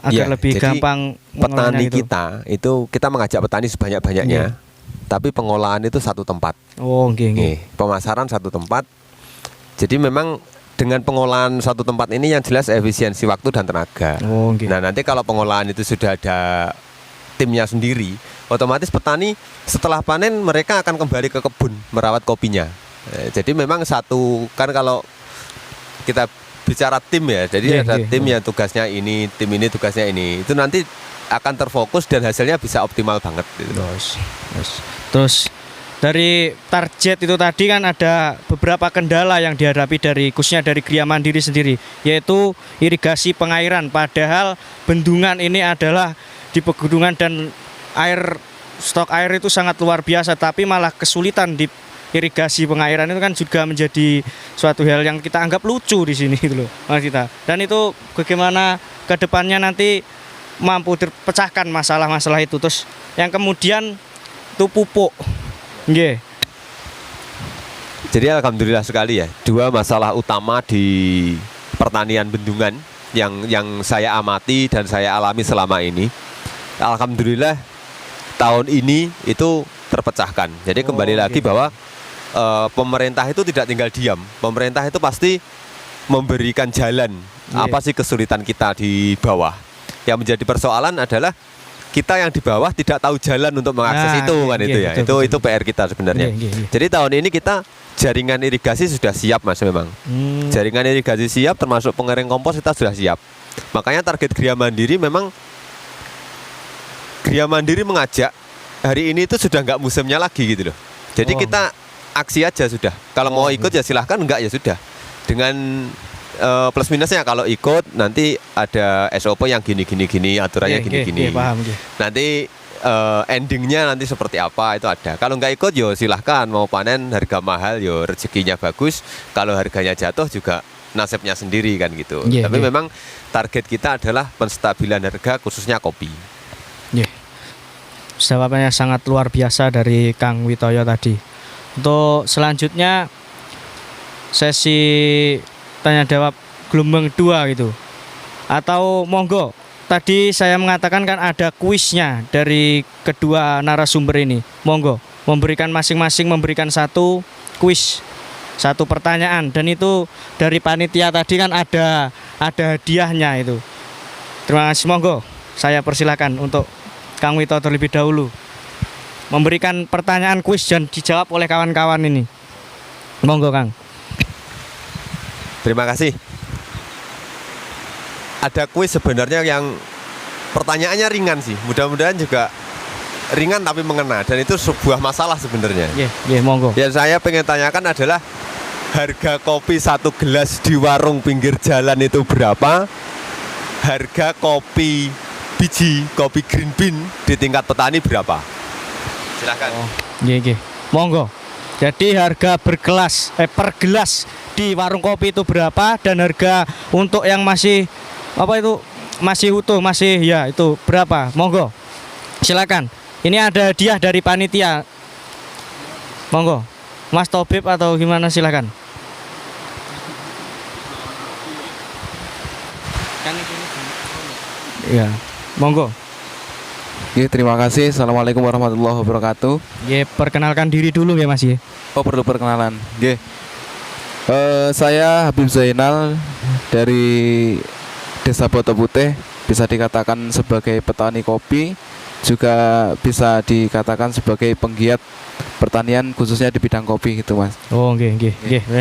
agar lebih gampang petani itu kita mengajak petani sebanyak-banyaknya. Tapi pengolahan itu satu tempat. Oh, nggih. Pemasaran satu tempat. Jadi memang dengan pengolahan satu tempat ini yang jelas efisiensi waktu dan tenaga. Oh, nggih. Nah, nanti kalau pengolahan itu sudah ada timnya sendiri, otomatis petani setelah panen mereka akan kembali ke kebun merawat kopinya. Jadi memang satu, kan kalau kita bicara tim ya, jadi ada tim yang tugasnya ini, tim ini tugasnya ini. Itu nanti akan terfokus dan hasilnya bisa optimal banget gitu. Terus dari target itu tadi kan ada beberapa kendala yang dihadapi khususnya dari Gria Mandiri sendiri, yaitu irigasi pengairan. Padahal bendungan ini adalah di pegunungan dan stok air itu sangat luar biasa, tapi malah kesulitan di irigasi pengairan itu kan juga menjadi suatu hal yang kita anggap lucu di sini gitu loh Mas kita. Dan itu bagaimana ke depannya nanti mampu terpecahkan masalah-masalah itu. Terus yang kemudian itu pupuk. Nggih. Jadi alhamdulillah sekali ya, 2 masalah utama di pertanian bendungan yang saya amati dan saya alami selama ini. Alhamdulillah tahun ini itu terpecahkan. Jadi kembali lagi bahwa pemerintah itu tidak tinggal diam. Pemerintah itu pasti memberikan jalan. Apa sih kesulitan kita di bawah? Yang menjadi persoalan adalah kita yang di bawah tidak tahu jalan untuk mengakses itu kan itu ya. Betul. Itu PR kita sebenarnya. Jadi tahun ini kita jaringan irigasi sudah siap Mas memang. Jaringan irigasi siap, termasuk pengering kompos kita sudah siap. Makanya target Gria Mandiri memang Gria Mandiri mengajak hari ini itu sudah nggak musimnya lagi gitu loh. Jadi kita aksi aja sudah. Kalau mau ikut ya silahkan, enggak ya sudah. Dengan plus minusnya kalau ikut nanti ada SOP yang gini aturannya gini. Paham, nanti endingnya nanti seperti apa itu ada. Kalau nggak ikut yo silahkan, mau panen harga mahal yo rezekinya bagus, kalau harganya jatuh juga nasibnya sendiri kan gitu. Tapi memang target kita adalah penstabilan harga khususnya kopi. Jawabannya sangat luar biasa dari Kang Witoyo tadi. Untuk selanjutnya sesi tanya jawab gelombang 2 gitu. Atau monggo, tadi saya mengatakan kan ada kuisnya dari kedua narasumber ini. Monggo, masing-masing memberikan satu kuis, satu pertanyaan, dan itu dari panitia tadi kan ada hadiahnya itu. Terima kasih, monggo. Saya persilakan untuk Kang Wito terlebih dahulu memberikan pertanyaan kuis dan dijawab oleh kawan-kawan ini. Monggo, Kang. Terima kasih. Ada kuis sebenarnya yang pertanyaannya ringan sih. Mudah-mudahan juga ringan tapi mengena, dan itu sebuah masalah sebenarnya. Monggo. Yang saya pengen tanyakan adalah harga kopi 1 gelas di warung pinggir jalan itu berapa? Harga kopi biji, kopi green bean di tingkat petani berapa? Silakan. Monggo. Jadi harga per gelas di warung kopi itu berapa, dan harga untuk yang masih utuh, itu berapa? Monggo. Silakan. Ini ada hadiah dari panitia. Monggo. Mas Tobib atau gimana, silakan. Ya, monggo. Terima kasih. Assalamualaikum warahmatullahi wabarakatuh. Perkenalkan diri dulu ya Mas. Oh, perlu perkenalan. Saya Habib Zainal dari Desa Boto Putih, bisa dikatakan sebagai petani kopi, juga bisa dikatakan sebagai penggiat pertanian khususnya di bidang kopi gitu Mas. Oh, nggih.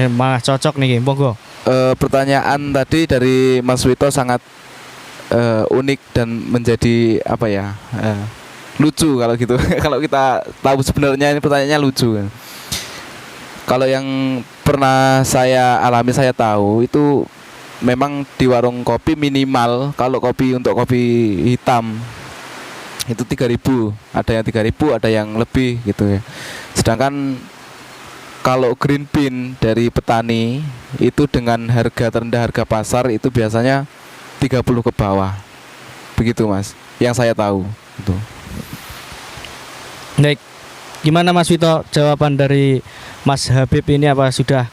Malah cocok nih, monggo. Pertanyaan tadi dari Mas Wito sangat unik dan menjadi apa ya, lucu kalau gitu. Kalau kita tahu sebenarnya ini pertanyaannya lucu. Kalau yang pernah saya alami, saya tahu itu memang di warung kopi minimal kalau kopi untuk kopi hitam itu 3.000, ada yang 3.000, ada yang lebih gitu ya. Sedangkan kalau green bean dari petani itu dengan harga terendah, harga pasar itu biasanya 30 ke bawah. Begitu Mas, yang saya tahu itu. Baik, gimana Mas Vito, jawaban dari Mas Habib ini apa sudah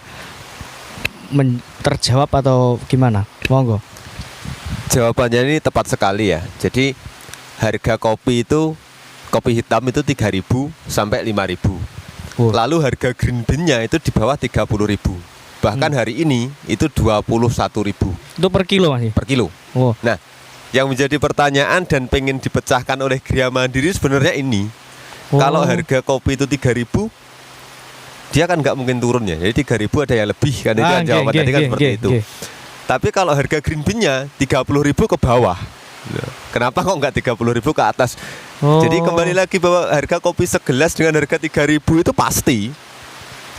terjawab atau gimana? Monggo. Jawabannya ini tepat sekali ya. Jadi harga kopi itu, kopi hitam itu 3.000 sampai 5.000. Oh. Lalu harga green bean-nya itu di bawah 30.000. Bahkan hari ini itu 21.000 Itu per kilo Mas? per kilo. Oh. Nah, yang menjadi pertanyaan dan pengen dipecahkan oleh Gria Mandiri sebenarnya ini. Kalau harga kopi itu 3.000, dia kan nggak mungkin turun ya. Jadi 3.000 ada yang lebih kan, itu kan jawaban tadi kan seperti itu. Tapi kalau harga green bean-nya 30.000 ke bawah. Kenapa kok nggak 30.000 ke atas? Jadi kembali lagi bahwa harga kopi segelas dengan harga 3.000 itu pasti.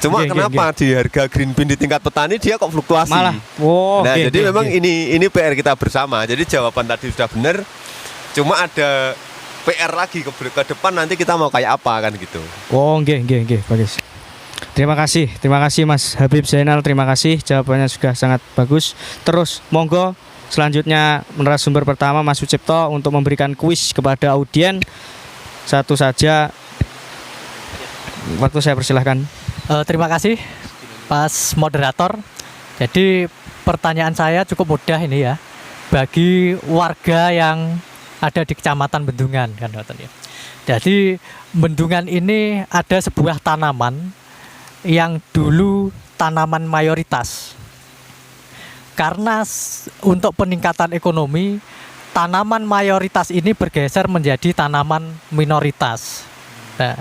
Cuma kenapa di harga green bean di tingkat petani dia kok fluktuasi? Malah. Nah, jadi memang ini PR kita bersama. Jadi jawaban tadi sudah benar. Cuma ada PR lagi ke depan, nanti kita mau kayak apa kan gitu. Oh, nggih, bagus. Terima kasih Mas Habib Zainal, terima kasih jawabannya sudah sangat bagus. Terus monggo selanjutnya narasumber pertama Mas Sucipto untuk memberikan kuis kepada audien. Satu saja, waktu saya persilahkan. Terima kasih Mas moderator. Jadi pertanyaan saya cukup mudah ini ya, bagi warga yang ada di Kecamatan Bendungan kan, ya. Jadi Bendungan ini ada sebuah tanaman yang dulu tanaman mayoritas. Karena untuk peningkatan ekonomi, tanaman mayoritas ini bergeser menjadi tanaman minoritas. Nah,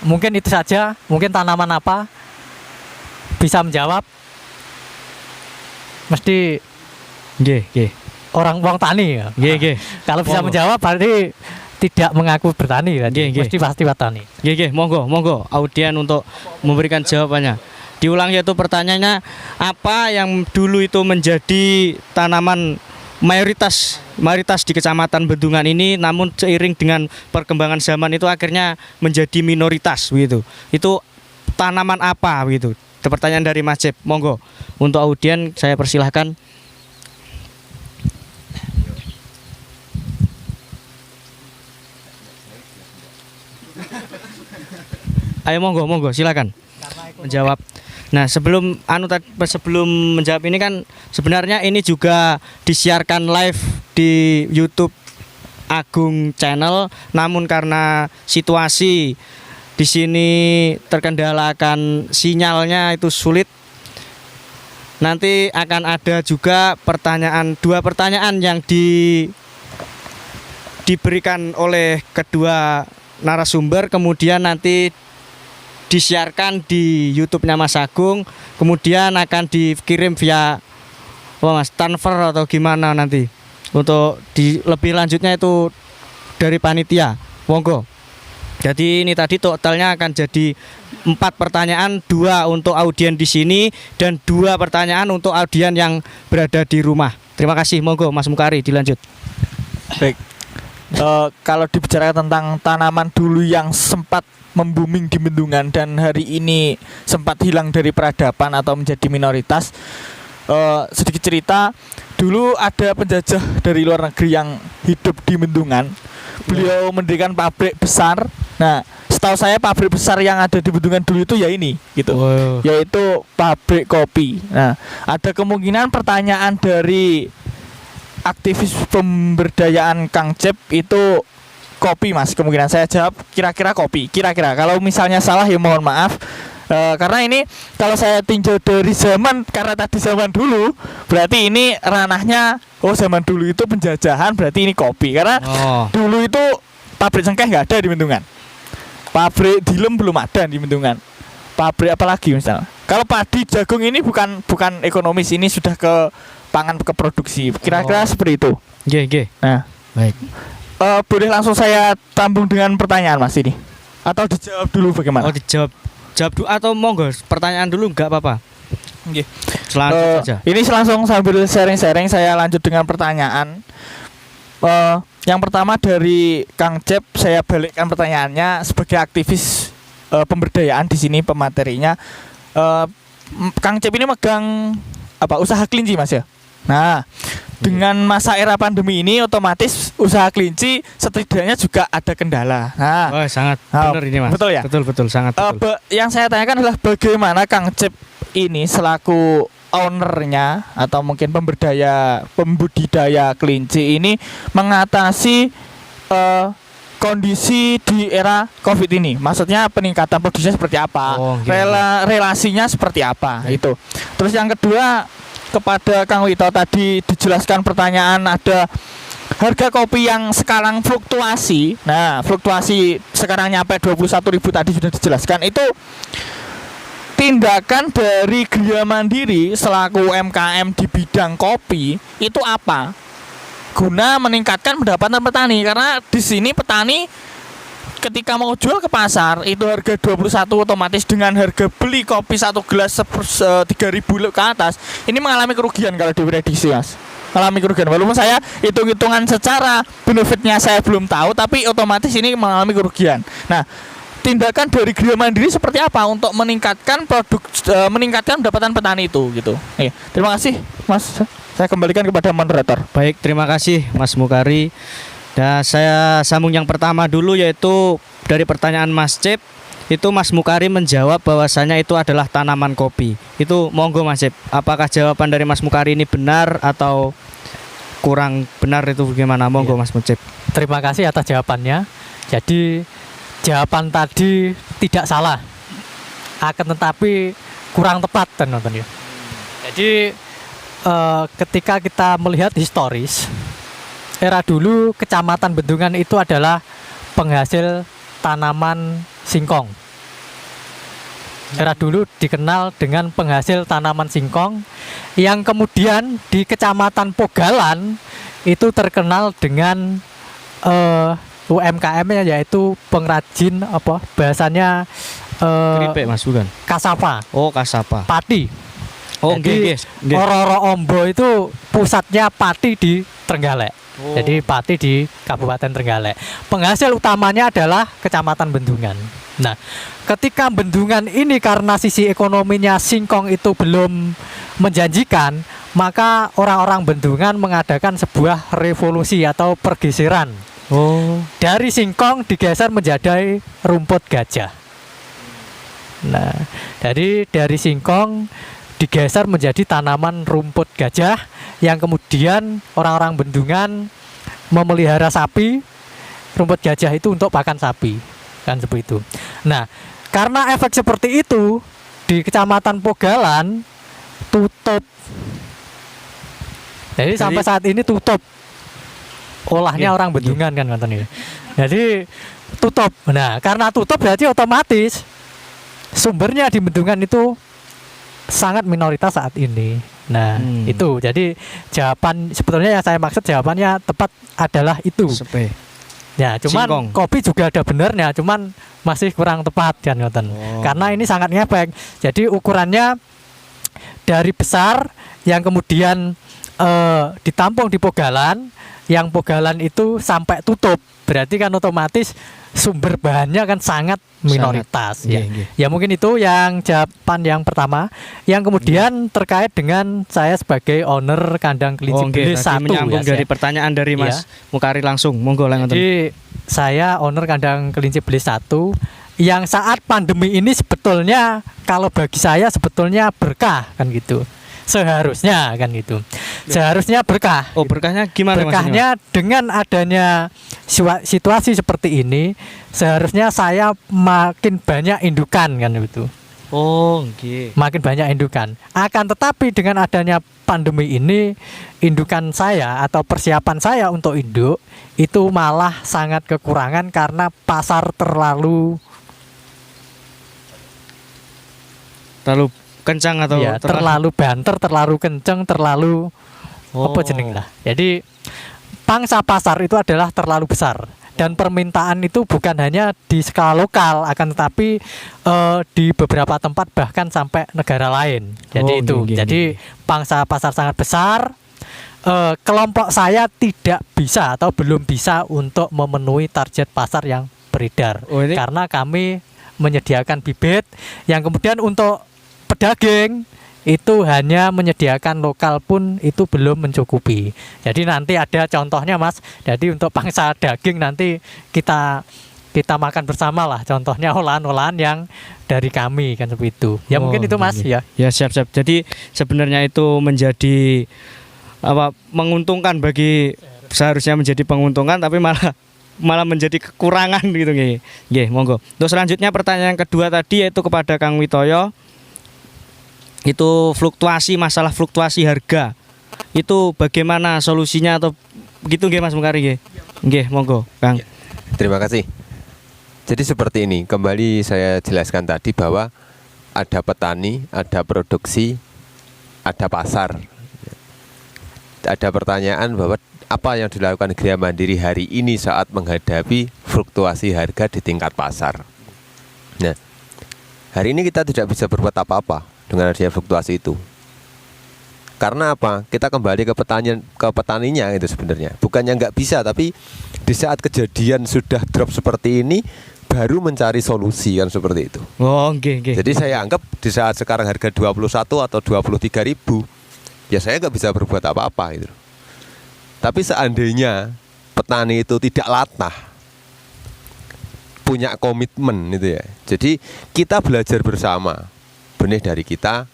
mungkin itu saja. Mungkin tanaman apa? Bisa menjawab? Mesti orang tani ya. Kalau bisa menjawab berarti tidak mengaku bertani kan. Mesti pasti petani. Monggo audien untuk memberikan jawabannya. Diulang yaitu pertanyaannya, apa yang dulu itu menjadi tanaman mayoritas di Kecamatan Bendungan ini, namun seiring dengan perkembangan zaman itu akhirnya menjadi minoritas begitu. Itu tanaman apa begitu? Itu pertanyaan dari Mas Cep. Monggo untuk audien saya persilahkan. Ayo monggo silakan menjawab. Nah, sebelum menjawab ini kan sebenarnya ini juga disiarkan live di YouTube Agung Channel, namun karena situasi di sini terkendalakan sinyalnya itu sulit. Nanti akan ada juga dua pertanyaan yang diberikan oleh kedua narasumber, kemudian nanti disiarkan di YouTube-nya Mas Agung, kemudian akan dikirim via transfer atau gimana nanti. Untuk lebih lanjutnya itu dari panitia. Monggo. Jadi ini tadi totalnya akan jadi 4 pertanyaan, 2 untuk audien di sini dan 2 pertanyaan untuk audien yang berada di rumah. Terima kasih. Monggo Mas Mukari dilanjut. Baik. Kalau dibicarakan tentang tanaman dulu yang sempat membuming di Bendungan dan hari ini sempat hilang dari peradaban atau menjadi minoritas, sedikit cerita, dulu ada penjajah dari luar negeri yang hidup di Bendungan. Beliau mendirikan pabrik besar. Nah, setahu saya pabrik besar yang ada di Bendungan dulu itu ya ini gitu, yaitu pabrik kopi. Nah, ada kemungkinan pertanyaan dari aktivis pemberdayaan Kang Cep itu kopi Mas, kemungkinan saya jawab kira-kira kopi, kira-kira. Kalau misalnya salah ya mohon maaf, karena ini kalau saya tinjau dari zaman, karena tadi zaman dulu, berarti ini ranahnya zaman dulu itu penjajahan, berarti ini kopi. Karena dulu itu pabrik cengkeh nggak ada di Bendungan, pabrik dilem belum ada di Bendungan, pabrik apalagi misalnya. Kalau padi jagung ini bukan ekonomis, ini sudah ke pangan ke produksi. Kira-kira seperti itu. Nggih. Nah, Baik. boleh langsung saya sambung dengan pertanyaan Mas ini, atau dijawab dulu bagaimana? Oh, jawab dulu atau monggo pertanyaan dulu enggak apa-apa. Nggih. Selanjutnya saja. Ini langsung sambil sharing-sharing saya lanjut dengan pertanyaan. Yang pertama dari Kang Cep, saya balikkan pertanyaannya sebagai aktivis pemberdayaan di sini pematerinya. Kang Cep ini megang usaha kelinci Mas ya. Nah, dengan masa era pandemi ini otomatis usaha kelinci setidaknya juga ada kendala. Nah, Oh, sangat benar ini Mas. betul ya? Betul, sangat betul. Yang saya tanyakan adalah bagaimana Kang Cep ini selaku ownernya atau mungkin pembudidaya kelinci ini mengatasi kondisi di era Covid ini. Maksudnya peningkatan produksinya seperti apa? Oh, gitu. Relasinya seperti apa? Itu. Terus yang kedua, kepada Kang Wito tadi dijelaskan pertanyaan ada harga kopi yang sekarang fluktuasi. Nah, fluktuasi sekarang nyampe 21.000 tadi sudah dijelaskan. Itu tindakan dari Gria Mandiri selaku UMKM di bidang kopi itu apa? Guna meningkatkan pendapatan petani, karena di sini petani ketika mau jual ke pasar itu harga 21 otomatis dengan harga beli kopi satu gelas 3.000 ke atas ini mengalami kerugian kalau diprediksi Mas. Mengalami kerugian walaupun saya hitung-hitungan secara benefitnya saya belum tahu, tapi otomatis ini mengalami kerugian. Nah, tindakan dari Gria Mandiri seperti apa untuk meningkatkan meningkatkan pendapatan petani itu gitu. Terima kasih Mas. Saya kembalikan kepada moderator. Baik, terima kasih Mas Mukari. Nah, saya sambung yang pertama dulu, yaitu dari pertanyaan Mas Cep. Itu Mas Mukari menjawab bahwasanya itu adalah tanaman kopi. Itu monggo Mas Cep, apakah jawaban dari Mas Mukari ini benar atau kurang benar, itu bagaimana? Monggo Mas Cep. Terima kasih atas jawabannya. Jadi jawaban tadi tidak salah, akan tetapi kurang tepat teman-teman ya. Jadi ketika kita melihat historis, era dulu Kecamatan Bendungan itu adalah penghasil tanaman singkong. Era dulu dikenal dengan penghasil tanaman singkong, yang kemudian di Kecamatan Pogalan itu terkenal dengan UMKM-nya, yaitu pengrajin bahasanya Keripik Mas, bukan? kasapa, Oh, kasapa. pati. Oh, Jadi nggih. Ororo Ombo itu pusatnya pati di Trenggalek. Oh. Jadi pati di Kabupaten Trenggalek. Penghasil utamanya adalah Kecamatan Bendungan. Nah, ketika Bendungan ini karena sisi ekonominya singkong itu belum menjanjikan, maka orang-orang Bendungan mengadakan sebuah revolusi atau pergeseran. Oh, Dari singkong digeser menjadi rumput gajah. Nah, dari singkong digeser menjadi tanaman rumput gajah, yang kemudian orang-orang Bendungan memelihara sapi. Rumput gajah itu untuk pakan sapi, kan seperti itu. Nah, karena efek seperti itu di Kecamatan Pogalan tutup. Jadi sampai saat ini tutup. Olahnya orang Bendungan kan katanya. Jadi tutup. Nah, karena tutup berarti otomatis sumbernya di Bendungan itu sangat minoritas saat ini. Nah, itu jadi jawaban sebetulnya yang saya maksud jawabannya tepat adalah itu. sepe. Ya, cuman Singkong. kopi juga ada benernya, cuman masih kurang tepat kan ngoten. Karena ini sangat ngepek. Jadi ukurannya dari besar yang kemudian ditampung di Pogalan, yang Pogalan itu sampai tutup. Berarti kan otomatis sumber bahannya kan sangat minoritas. Sangat. Ya. Nggih. Ya mungkin itu yang jawaban yang pertama. Yang kemudian terkait dengan saya sebagai owner kandang kelinci Nggih, Belis tadi 1 menyambung ya, dari saya. pertanyaan dari Mas Iya. Mukari langsung. Monggo lanjut. Jadi saya owner kandang kelinci Belis 1 yang saat pandemi ini sebetulnya kalau bagi saya sebetulnya berkah kan gitu. Seharusnya kan gitu. Seharusnya berkah. Oh, berkahnya gimana Mas? Berkahnya dengan adanya situasi seperti ini, seharusnya saya makin banyak indukan kan gitu. Oh, nggih. Makin banyak indukan. Akan tetapi dengan adanya pandemi ini, indukan saya atau persiapan saya untuk induk itu malah sangat kekurangan karena pasar terlalu Terlalu kencang atau ya, terlalu banter, terlalu kenceng, terlalu Apa jeneng lah. Jadi pangsa pasar itu adalah terlalu besar dan permintaan itu bukan hanya di skala lokal akan tetapi di beberapa tempat bahkan sampai negara lain. Jadi itu. Jadi pangsa pasar sangat besar. Kelompok saya tidak bisa atau belum bisa untuk memenuhi target pasar yang beredar karena kami menyediakan bibit yang kemudian untuk pedagang itu hanya menyediakan lokal pun itu belum mencukupi. Jadi nanti ada contohnya Mas. Jadi untuk pangsa daging nanti kita makan bersama lah. Contohnya olahan-olahan yang dari kami kan seperti itu. Ya mungkin itu Mas ya. Ya siap-siap. Jadi sebenarnya itu menjadi menguntungkan bagi seharusnya menjadi penguntungan tapi malah menjadi kekurangan gitu nggih. Nggih, monggo. Terus selanjutnya pertanyaan kedua tadi yaitu kepada Kang Witoyo. Itu masalah fluktuasi harga. Itu bagaimana solusinya atau begitu nggih Mas Mukari nggih? Nggih, monggo, Kang. Terima kasih. Jadi seperti ini, kembali saya jelaskan tadi bahwa ada petani, ada produksi, ada pasar. Ada pertanyaan bahwa apa yang dilakukan Gria Mandiri hari ini saat menghadapi fluktuasi harga di tingkat pasar. Nah, hari ini kita tidak bisa berbuat apa-apa dengan adanya fluktuasi itu. Karena apa? Kita kembali ke petaninya itu sebenarnya. Bukannya nggak bisa, tapi di saat kejadian sudah drop seperti ini baru mencari solusi kan seperti itu. Oh, nggih. Jadi saya anggap di saat sekarang harga 21 atau 23.000, ya saya nggak bisa berbuat apa-apa itu. Tapi seandainya petani itu tidak latah, punya komitmen itu ya. Jadi kita belajar bersama. Benih dari kita,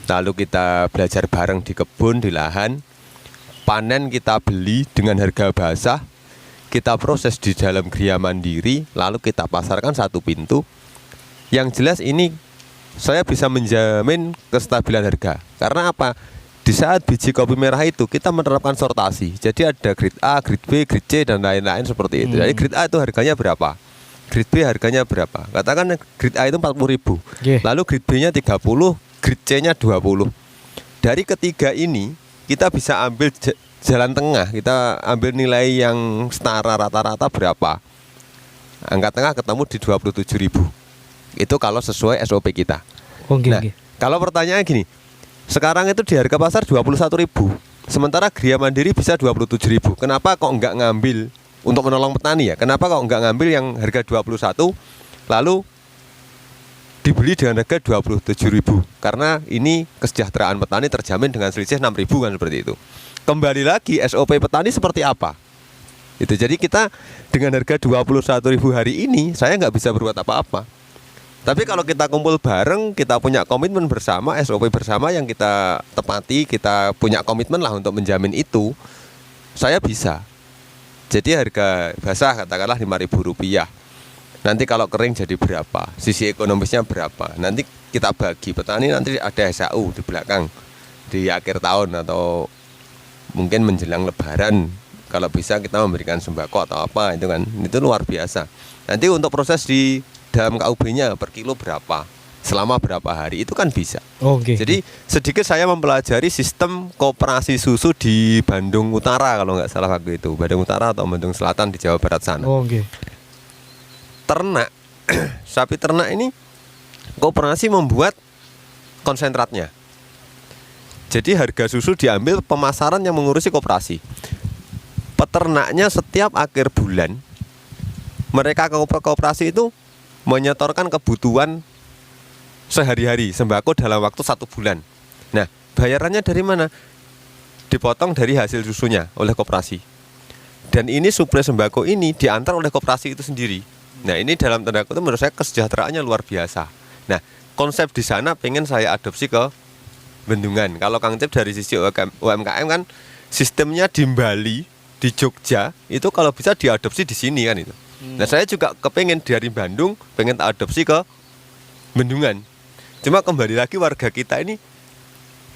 lalu kita belajar bareng di kebun, di lahan, panen kita beli dengan harga basah, kita proses di dalam Gria Mandiri, lalu kita pasarkan satu pintu. Yang jelas ini saya bisa menjamin kestabilan harga. Karena apa? Di saat biji kopi merah itu kita menerapkan sortasi. Jadi ada grade A, grade B, grade C dan lain-lain seperti itu. Jadi grade A itu harganya berapa? Grade B harganya berapa? Katakan grade A itu 40.000. Lalu grade B-nya 30, grade C-nya 20. Dari ketiga ini kita bisa ambil jalan tengah, kita ambil nilai yang setara rata-rata berapa? Angka tengah ketemu di 27.000. Itu kalau sesuai SOP kita. Kalau pertanyaannya gini, sekarang itu di harga pasar 21.000. Sementara Gria Mandiri bisa 27.000. Kenapa kok enggak ngambil untuk menolong petani ya? Kenapa kok enggak ngambil yang harga 21 lalu dibeli dengan harga 27.000? Karena ini kesejahteraan petani terjamin dengan selisih 6.000 kan seperti itu. Kembali lagi SOP petani seperti apa? Itu jadi kita dengan harga 21.000 hari ini saya nggak bisa berbuat apa-apa. Tapi kalau kita kumpul bareng, kita punya komitmen bersama, SOP bersama yang kita tepati, kita punya komitmen lah untuk menjamin itu, saya bisa. Jadi harga basah katakanlah Rp5.000. Nanti kalau kering jadi berapa? Sisi ekonomisnya berapa? Nanti kita bagi petani, nanti ada SAU di belakang di akhir tahun atau mungkin menjelang Lebaran. Kalau bisa kita memberikan sembako atau apa itu kan, itu luar biasa. Nanti untuk proses di dalam KUB-nya per kilo berapa, selama berapa hari itu kan bisa. Jadi sedikit saya mempelajari sistem koperasi susu di Bandung Utara kalau nggak salah waktu itu, Bandung Utara atau Bandung Selatan di Jawa Barat sana. Ternak, sapi ternak ini koperasi membuat konsentratnya. Jadi harga susu diambil pemasaran yang mengurusi koperasi. Peternaknya setiap akhir bulan mereka ke koperasi itu menyetorkan kebutuhan sehari-hari sembako dalam waktu 1 bulan. Nah, bayarannya dari mana? Dipotong dari hasil susunya oleh koperasi. Dan ini suplai sembako ini diantar oleh koperasi itu sendiri. Nah, ini dalam tanda kutip menurut saya kesejahteraannya luar biasa. Nah, konsep di sana pengen saya adopsi ke Bendungan. Kalau Kang Cep dari sisi UMKM kan sistemnya di Bali, di Jogja, itu kalau bisa diadopsi di sini kan itu. Nah, saya juga kepengen dari Bandung, pengen adopsi ke Bendungan. Cuma kembali lagi warga kita ini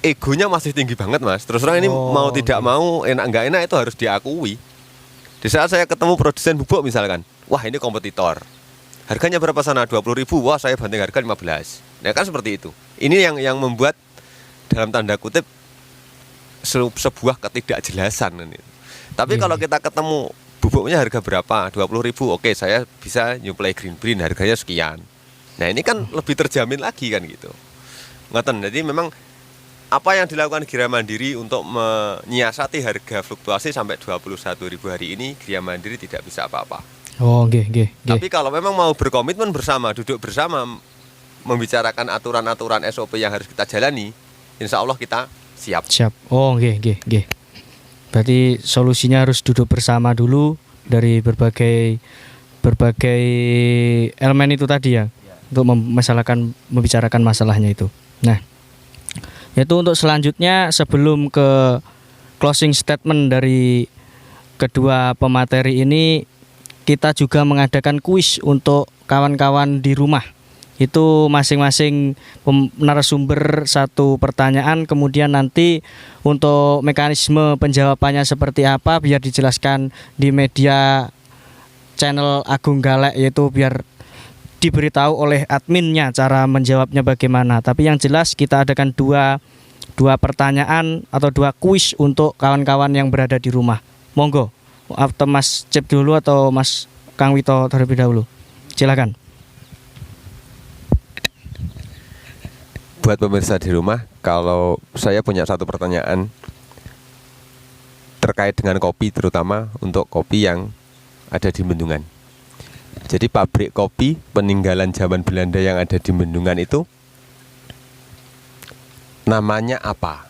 egonya masih tinggi banget mas. Terus terang ini mau tidak mau, enak nggak enak itu harus diakui. Di saat saya ketemu produsen bubuk misalkan, wah ini kompetitor, harganya berapa sana? 20.000, wah saya banting harga 15. Nah kan seperti itu. Ini yang membuat dalam tanda kutip sebuah ketidakjelasan kan itu. Tapi Iya, kalau iya. kita ketemu bubuknya harga berapa, 20.000, oke saya bisa nyuplai Green Bean harganya sekian. Nah ini kan lebih terjamin lagi kan gitu. Ngoten, jadi memang apa yang dilakukan Gria Mandiri untuk menyiasati harga fluktuasi sampai 21.000 hari ini, Gria Mandiri tidak bisa apa-apa. Oh, nggih, nggih, nggih. Tapi kalau memang mau berkomitmen bersama, duduk bersama, membicarakan aturan-aturan SOP yang harus kita jalani, insya Allah kita siap. Siap. Oh, nggih, nggih, nggih. Berarti solusinya harus duduk bersama dulu dari berbagai elemen itu tadi ya, untuk membicarakan masalahnya itu. Nah, yaitu untuk selanjutnya sebelum ke closing statement dari kedua pemateri ini, kita juga mengadakan kuis untuk kawan-kawan di rumah. Itu masing-masing narasumber satu pertanyaan, kemudian nanti untuk mekanisme penjawabannya seperti apa biar dijelaskan di media channel Agung Galek, yaitu biar diberitahu oleh adminnya cara menjawabnya bagaimana. Tapi yang jelas kita adakan dua pertanyaan atau dua kuis untuk kawan-kawan yang berada di rumah. Monggo, atau Mas Cep dulu atau Mas Kang Wito terlebih dahulu. Silakan. Buat pemirsa di rumah, kalau saya punya satu pertanyaan terkait dengan kopi, terutama untuk kopi yang ada di Bendungan. Jadi pabrik kopi peninggalan zaman Belanda yang ada di Bendungan itu namanya apa?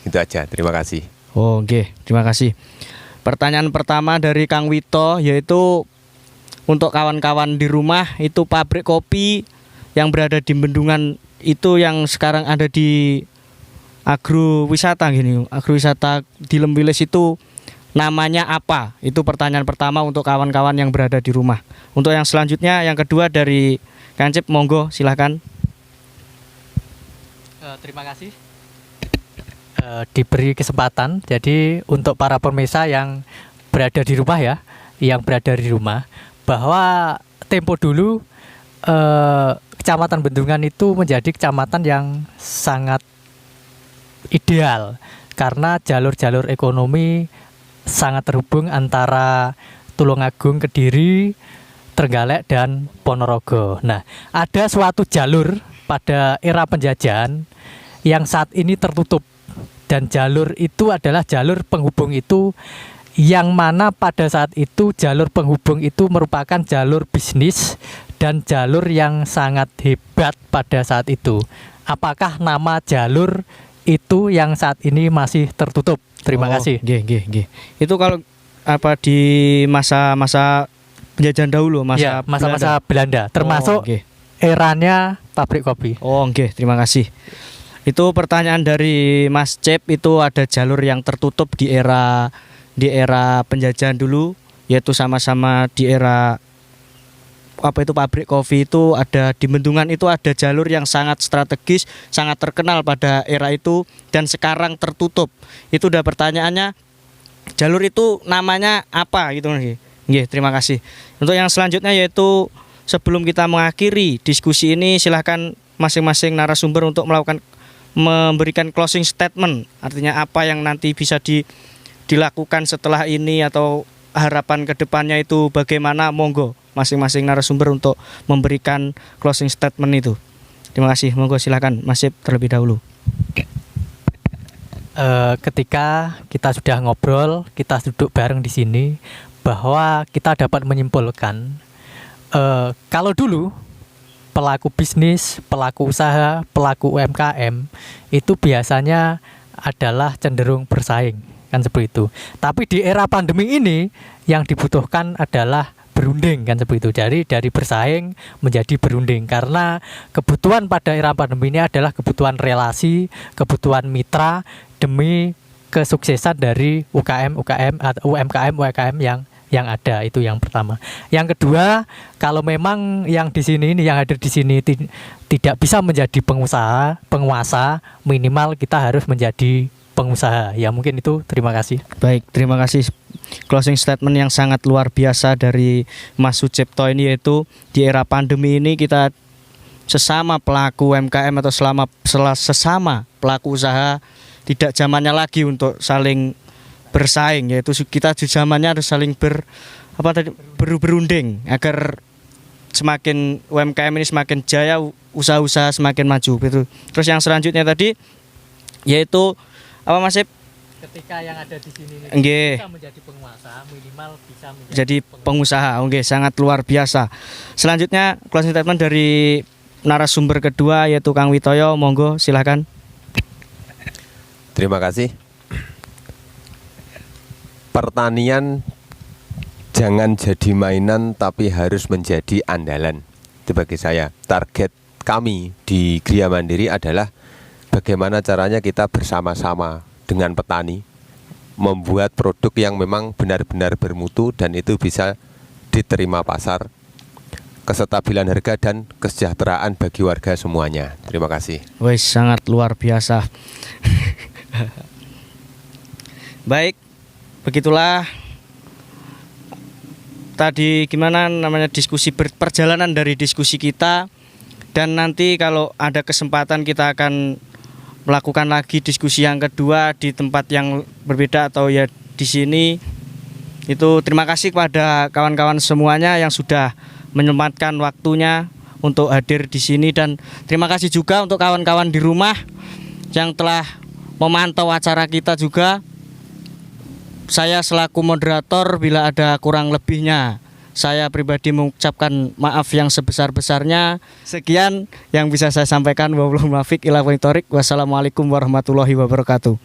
Itu aja, terima kasih. Oh, oke, terima kasih. Pertanyaan pertama dari Kang Wito, yaitu untuk kawan-kawan di rumah, itu pabrik kopi yang berada di Bendungan itu yang sekarang ada di agrowisata gini, agrowisata di Lemwilis itu namanya apa? Itu pertanyaan pertama untuk kawan-kawan yang berada di rumah. Untuk yang selanjutnya, yang kedua dari Kang Cip, monggo silahkan. Terima kasih diberi kesempatan. Jadi untuk para pemirsa yang berada di rumah ya, bahwa tempo dulu Kecamatan Bendungan itu menjadi kecamatan yang sangat ideal karena jalur-jalur ekonomi sangat terhubung antara Tulungagung, Kediri, Trenggalek dan Ponorogo. Nah, ada suatu jalur pada era penjajahan yang saat ini tertutup, dan jalur itu adalah jalur penghubung itu, yang mana pada saat itu jalur penghubung itu merupakan jalur bisnis dan jalur yang sangat hebat pada saat itu. Apakah nama jalur itu yang saat ini masih tertutup? Terima kasih. Nggih. Itu kalau apa di masa-masa penjajahan dahulu, Ya, masa-masa Belanda, termasuk nggih. eranya pabrik kopi. Oh, nggih, terima kasih. Itu pertanyaan dari Mas Cep, itu ada jalur yang tertutup di era penjajahan dulu, yaitu sama-sama di era apa itu pabrik kopi itu ada di Bendungan, itu ada jalur yang sangat strategis, sangat terkenal pada era itu dan sekarang tertutup. Itu udah pertanyaannya, jalur itu namanya apa gitu nggih. Nggih, terima kasih. Untuk yang selanjutnya, yaitu sebelum kita mengakhiri diskusi ini, silahkan masing-masing narasumber untuk memberikan closing statement, artinya apa yang nanti bisa dilakukan setelah ini atau harapan kedepannya itu bagaimana. Monggo masing-masing narasumber untuk memberikan closing statement itu. Terima kasih. Monggo silakan Mas Sip terlebih dahulu. Ketika kita sudah ngobrol, kita duduk bareng di sini, bahwa kita dapat menyimpulkan kalau dulu pelaku bisnis, pelaku usaha, pelaku UMKM itu biasanya adalah cenderung bersaing, kan seperti itu. Tapi di era pandemi ini yang dibutuhkan adalah berunding, kan seperti itu. Dari bersaing menjadi berunding, karena kebutuhan pada era pandemi ini adalah kebutuhan relasi, kebutuhan mitra demi kesuksesan dari UMKM yang ada. Itu yang pertama. Yang kedua, kalau memang yang di sini ini, yang ada di sini tidak bisa menjadi penguasa, minimal kita harus menjadi pengusaha. Ya mungkin itu. Terima kasih. Baik, terima kasih. Closing statement yang sangat luar biasa dari Mas Sucipto ini, yaitu di era pandemi ini kita sesama pelaku UMKM atau sesama pelaku usaha, tidak zamannya lagi untuk saling bersaing, yaitu kita di zamannya harus saling berunding agar semakin UMKM ini semakin jaya, usaha-usaha semakin maju gitu. Terus yang selanjutnya tadi yaitu apa Mas Ip? Ketika yang ada di sini Nggih. bisa menjadi penguasa, minimal bisa menjadi Jadi pengusaha. Oke, sangat luar biasa. Selanjutnya closing statement dari narasumber kedua yaitu Kang Witoyo, monggo silakan. Terima kasih. Pertanian jangan jadi mainan tapi harus menjadi andalan. Itu bagi saya. Target kami di Gria Mandiri adalah bagaimana caranya kita bersama-sama dengan petani membuat produk yang memang benar-benar bermutu dan itu bisa diterima pasar, kestabilan harga dan kesejahteraan bagi warga semuanya. Terima kasih. Wes sangat luar biasa. Baik, begitulah tadi gimana namanya diskusi perjalanan dari diskusi kita, dan nanti kalau ada kesempatan kita akan melakukan lagi diskusi yang kedua di tempat yang berbeda atau ya di sini. Itu terima kasih kepada kawan-kawan semuanya yang sudah menyempatkan waktunya untuk hadir di sini, dan terima kasih juga untuk kawan-kawan di rumah yang telah memantau acara kita juga. Saya selaku moderator bila ada kurang lebihnya, saya pribadi mengucapkan maaf yang sebesar-besarnya. Sekian yang bisa saya sampaikan. Wassalamualaikum warahmatullahi wabarakatuh.